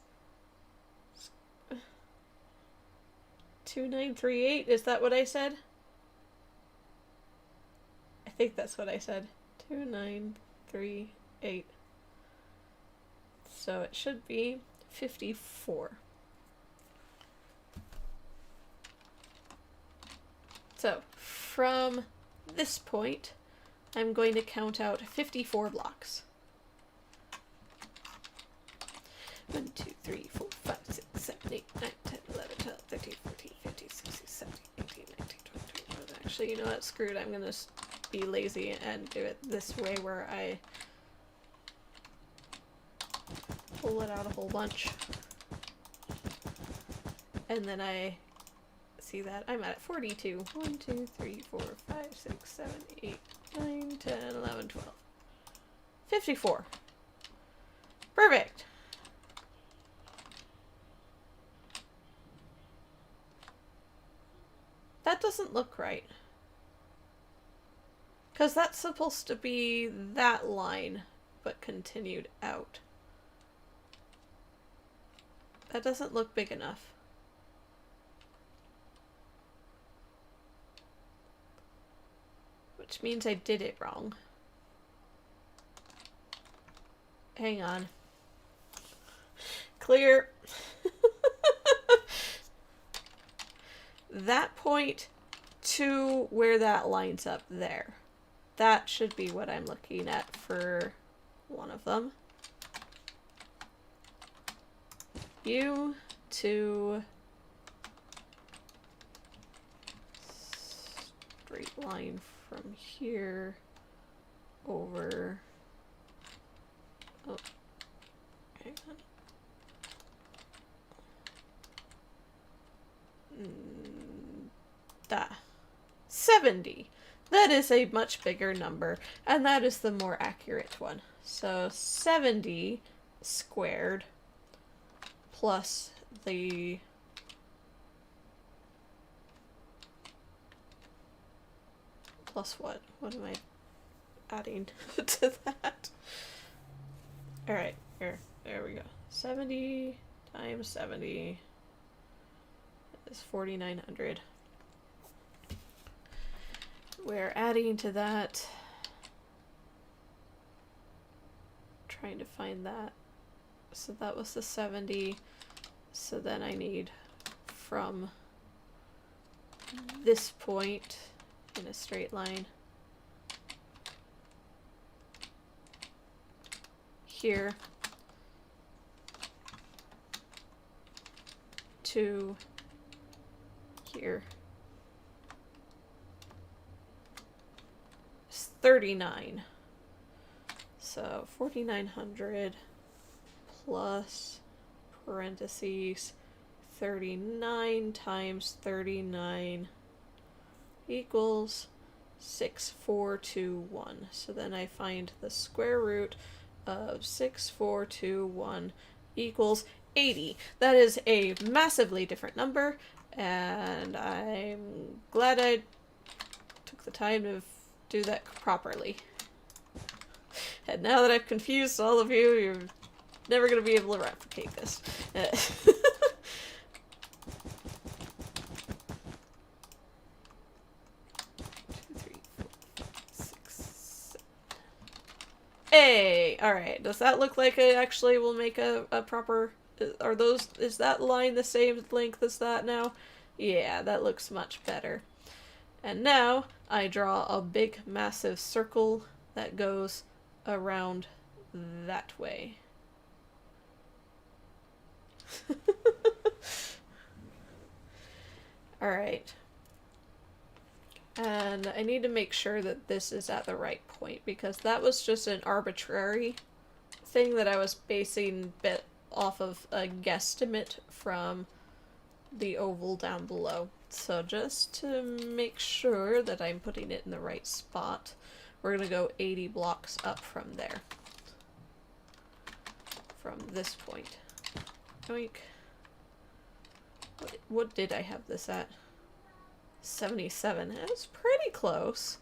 2938, is that what I said? I think that's what I said. 2938. So it should be 54. So, from this point, I'm going to count out 54 blocks. 1, 2, 3, 4, 5, 6, 7, 8, 9, 10, 11, 12, 13, 14, 15, 16, 17, 18, 19, 20, 21. Actually, you know what? Screw it. I'm going to be lazy and do it this way where I pull it out a whole bunch. And then I see that I'm at 42. 1, 2, 3, 4, 5, 6, 7, 8, 9, 10, 11, 12. 54. Perfect. That doesn't look right. Because that's supposed to be that line, but continued out. That doesn't look big enough. Which means I did it wrong. Hang on. Clear. That point to where that lines up there. That should be what I'm looking at for one of them. You to straight line from here over. Oh, hang on. That 70. That is a much bigger number, and that is the more accurate one. So 70 squared plus the plus what? What am I adding to that? Alright, there we go. 70 times 70 is 4,900. We're adding to that. Trying to find that. So that was the 70. So then I need from this point in a straight line here to here. 39. So 4,900 plus parentheses 39 times 39 equals 6421. So then I find the square root of 6, 4, 2, 1 equals 80. That is a massively different number, and I'm glad I took the time to do that properly. And now that I've confused all of you, you're never going to be able to replicate this. 6. Hey! Alright, does that look like it actually will make a proper... is that line the same length as that now? Yeah, that looks much better. And now, I draw a big, massive circle that goes around that way. Alright. And I need to make sure that this is at the right point, because that was just an arbitrary thing that I was basing off of a guesstimate from the oval down below. So just to make sure that I'm putting it in the right spot, we're going to go 80 blocks up from there. From this point. Oink. What did I have this at? 77. That was pretty close.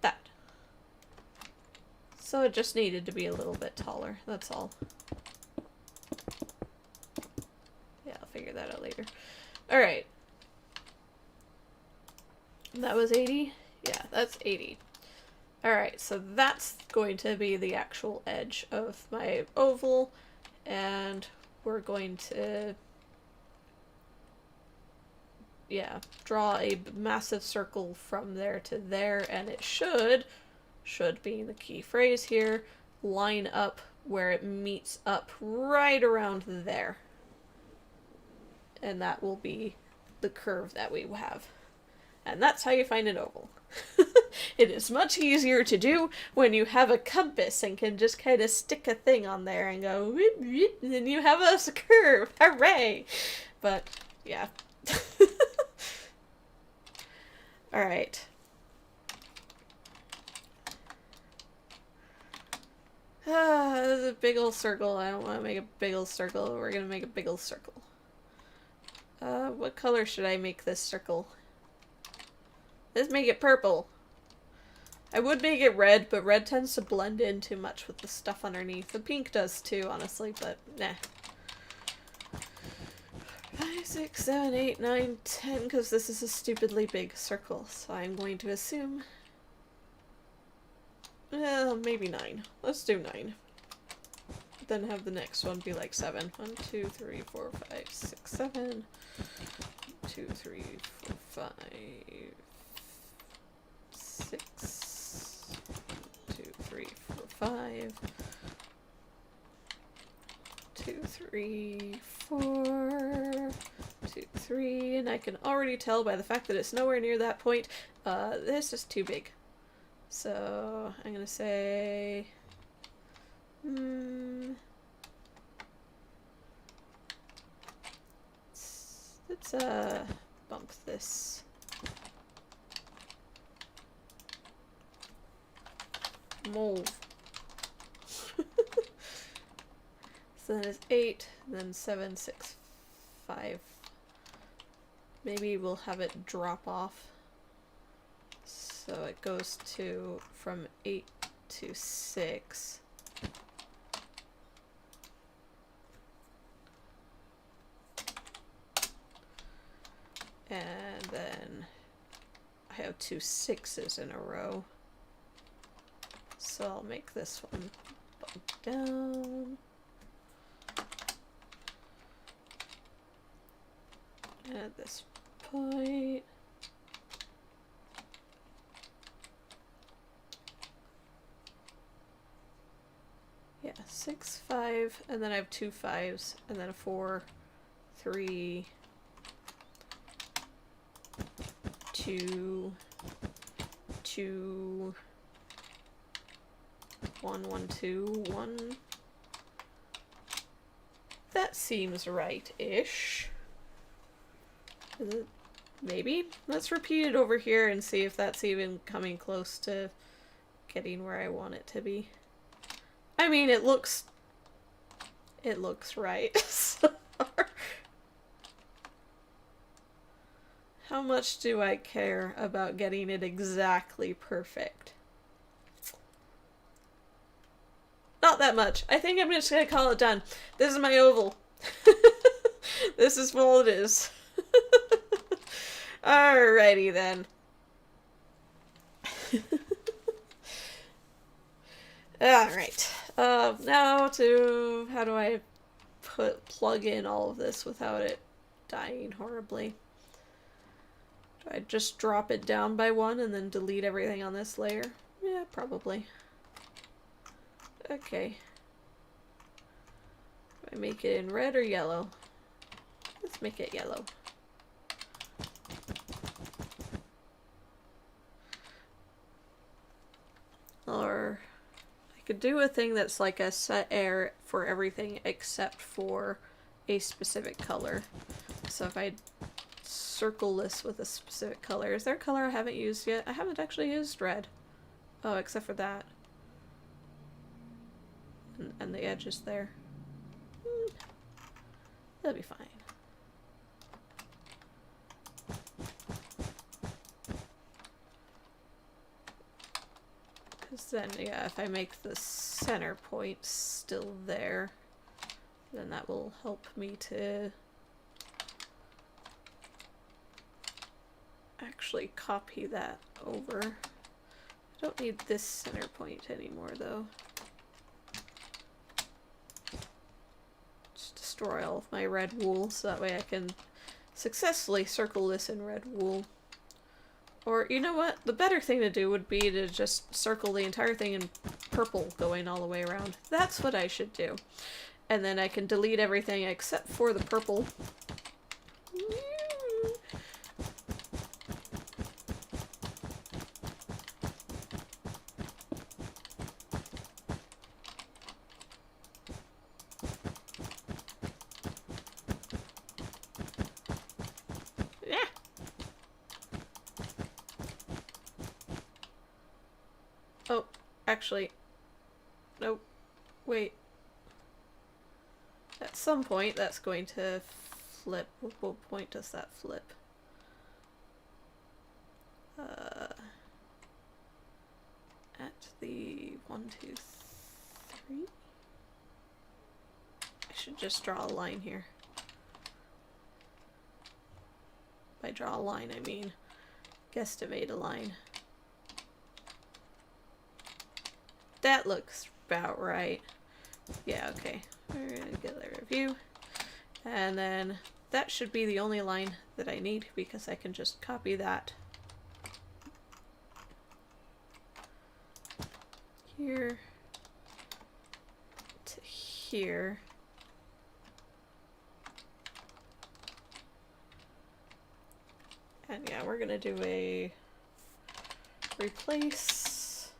That. So it just needed to be a little bit taller, that's all. Yeah, I'll figure that out later. Alright. That was 80? Yeah, that's 80. Alright, so that's going to be the actual edge of my oval, and we're going to, yeah, draw a massive circle from there to there, and it should be the key phrase here, line up where it meets up right around there. And that will be the curve that we have. And that's how you find an oval. It is much easier to do when you have a compass and can just kind of stick a thing on there and go, whoop, whoop, and then you have a curve. Hooray! But, yeah. Alright. This is a big old circle. I don't want to make a big old circle. We're going to make a big old circle. What color should I make this circle? Let's make it purple. I would make it red, but red tends to blend in too much with the stuff underneath. The pink does too, honestly, but nah. 5, 6, 7, 8, 9, 10, because this is a stupidly big circle, so I'm going to assume... well, maybe 9. Let's do 9. Then have the next one be like 7. 1, 2, 3, 4, 5, 6, 7. 2, 3, 4, 5, 6. 2, 3, 4, 5. 2, 3, 4. 2, 3. And I can already tell by the fact that it's nowhere near that point, this is too big. So I'm gonna say, let's bump this. Move. So then it's 8, then 7, 6, 5. Maybe we'll have it drop off. So it goes to from 8 to 6. And then I have 2 6s in a row. So I'll make this one bump down. At this point. Yeah, 6, 5, and then I have 2 5s, and then a 4, 3, 2, 2, 1, 1, 2, 1. That seems right-ish. Maybe? Let's repeat it over here and see if that's even coming close to getting where I want it to be. I mean, it looks right. So how much do I care about getting it exactly perfect? Not that much. I think I'm just gonna call it done. This is my oval. This is all it is. Alrighty then. Alright. Now to... how do I plug in all of this without it dying horribly? Do I just drop it down by one and then delete everything on this layer? Yeah, probably. Okay. Do I make it in red or yellow? Let's make it yellow. Or I could do a thing that's like a set air for everything except for a specific color. So if I circle this with a specific color. Is there a color I haven't used yet? I haven't actually used red. Oh, except for that. And the edges there. That'll be fine. Because then, yeah, if I make the center point still there, then that will help me to actually copy that over. I don't need this center point anymore, though. Just destroy all of my red wool, so that way I can successfully circle this in red wool. Or, you know what? The better thing to do would be to just circle the entire thing in purple going all the way around. That's what I should do. And then I can delete everything except for the purple. Oh, actually, nope, wait. At some point, that's going to flip. What point does that flip? At the 1, 2, 3? I should just draw a line here. By draw a line, I mean guesstimate a line. That looks about right. Yeah, okay. We're gonna get a review. And then that should be the only line that I need because I can just copy that here to here. And yeah, we're gonna do a replace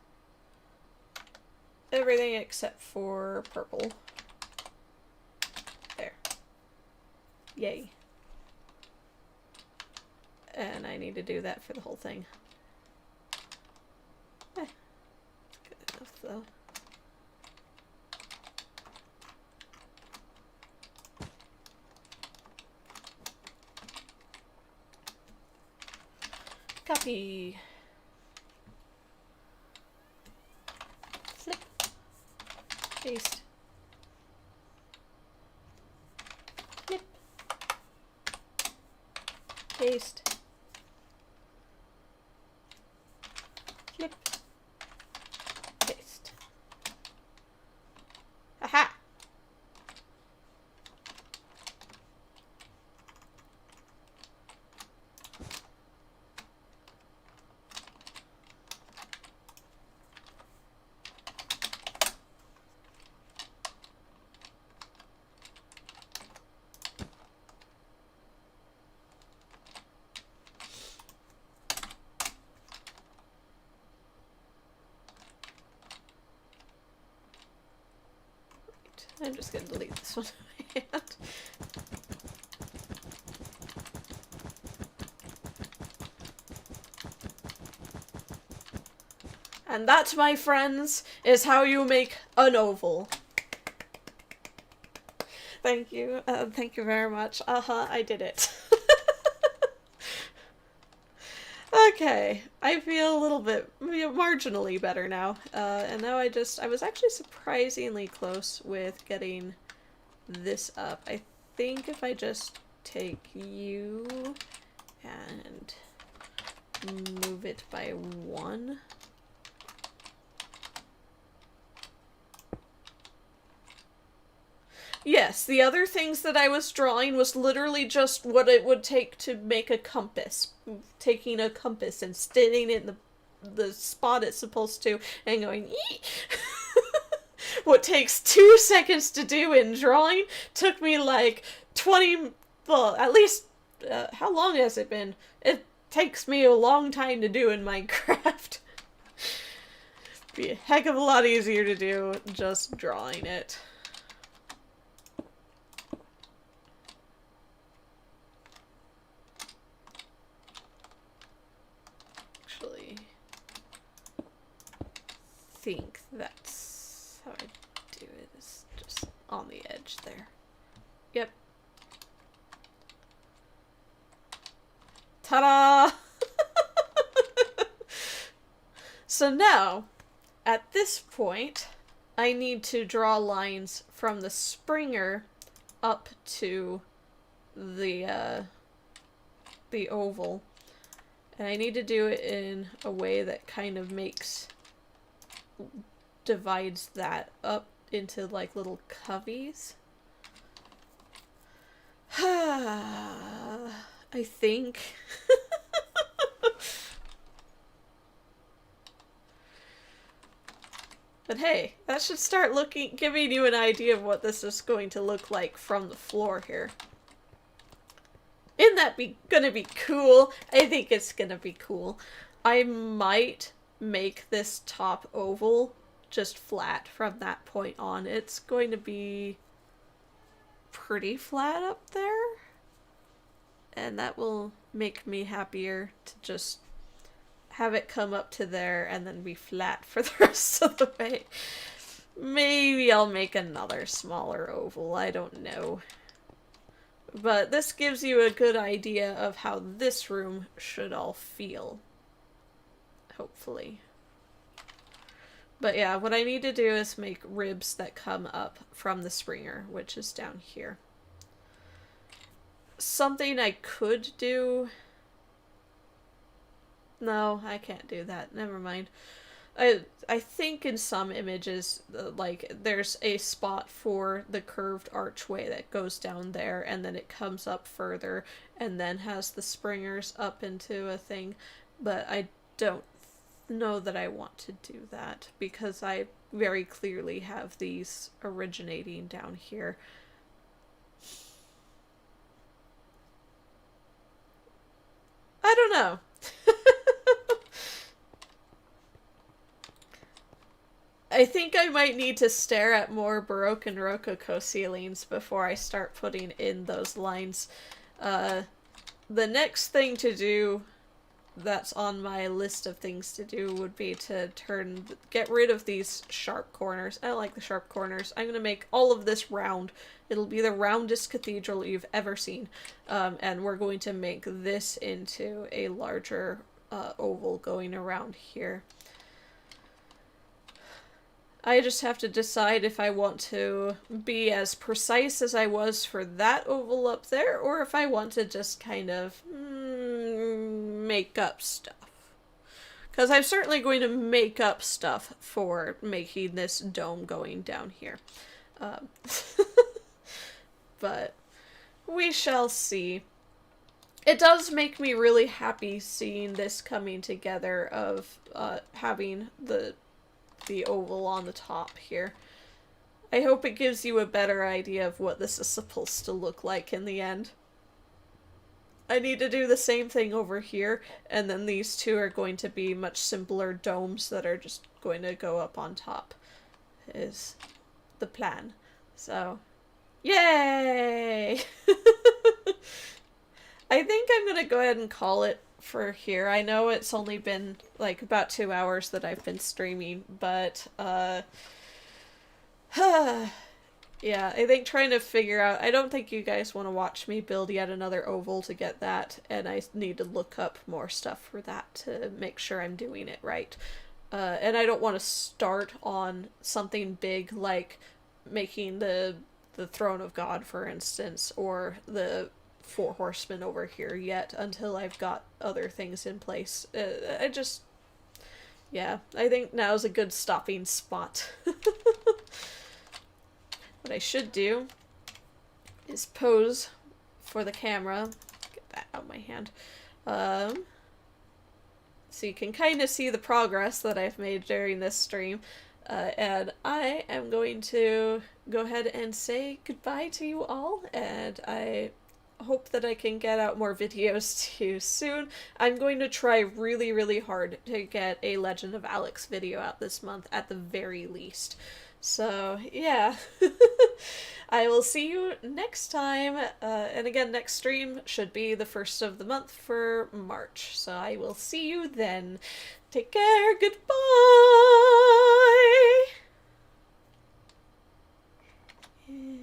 everything except for purple. There. Yay. And I need to do that for the whole thing. Good enough though. Copy. Flip. Paste. Flip. Paste. Flip. Paste. Aha! I'm just gonna delete this one by hand. And that, my friends, is how you make an oval. Thank you. Thank you very much. I did it. Okay, I feel a little bit marginally better now. And now I was actually surprisingly close with getting this up. I think if I just take you and move it by 1. Yes, the other things that I was drawing was literally just what it would take to make a compass. Taking a compass and standing it in the spot it's supposed to and going, eee! What takes 2 seconds to do in drawing took me like 20, well, at least, how long has it been? It takes me a long time to do in Minecraft. Be a heck of a lot easier to do just drawing it. Actually, think that's how I do it. It's just on the edge there. Yep. Ta-da! So now, at this point, I need to draw lines from the springer up to the oval. And I need to do it in a way that kind of divides that up into like little coveys. I think. But hey, that should start giving you an idea of what this is going to look like from the floor here. Isn't that gonna be cool? I think it's gonna be cool. I might make this top oval just flat from that point on. It's going to be pretty flat up there. And that will make me happier to just have it come up to there and then be flat for the rest of the way. Maybe I'll make another smaller oval, I don't know. But this gives you a good idea of how this room should all feel. Hopefully. But yeah, what I need to do is make ribs that come up from the springer, which is down here. Something I could do... No, I can't do that. Never mind. I think in some images, like, there's a spot for the curved archway that goes down there, and then it comes up further, and then has the springers up into a thing, but I don't know that I want to do that, because I very clearly have these originating down here. I don't know. I think I might need to stare at more Baroque and Rococo ceilings before I start putting in those lines. The next thing to do that's on my list of things to do would be to get rid of these sharp corners. I don't like the sharp corners. I'm going to make all of this round. It'll be the roundest cathedral you've ever seen. And we're going to make this into a larger oval going around here. I just have to decide if I want to be as precise as I was for that oval up there, or if I want to just kind of make up stuff. Because I'm certainly going to make up stuff for making this dome going down here. But we shall see. It does make me really happy seeing this coming together of having the oval on the top here. I hope it gives you a better idea of what this is supposed to look like in the end. I need to do the same thing over here, and then these two are going to be much simpler domes that are just going to go up on top, is the plan. So, yay! I think I'm going to go ahead and call it for here. I know it's only been like about 2 hours that I've been streaming, but yeah, I think trying to figure out, I don't think you guys want to watch me build yet another oval to get that, and I need to look up more stuff for that to make sure I'm doing it right. And I don't want to start on something big like making the throne of God, for instance, or the four horsemen over here yet until I've got other things in place. Yeah, I think now's a good stopping spot. What I should do is pose for the camera. Get that out of my hand. So you can kind of see the progress that I've made during this stream. And I am going to go ahead and say goodbye to you all, and I hope that I can get out more videos to you soon. I'm going to try really, really hard to get a Legend of Alex video out this month at the very least. So, yeah. I will see you next time. And again, next stream should be the 1st of the month for March. So I will see you then. Take care. Goodbye.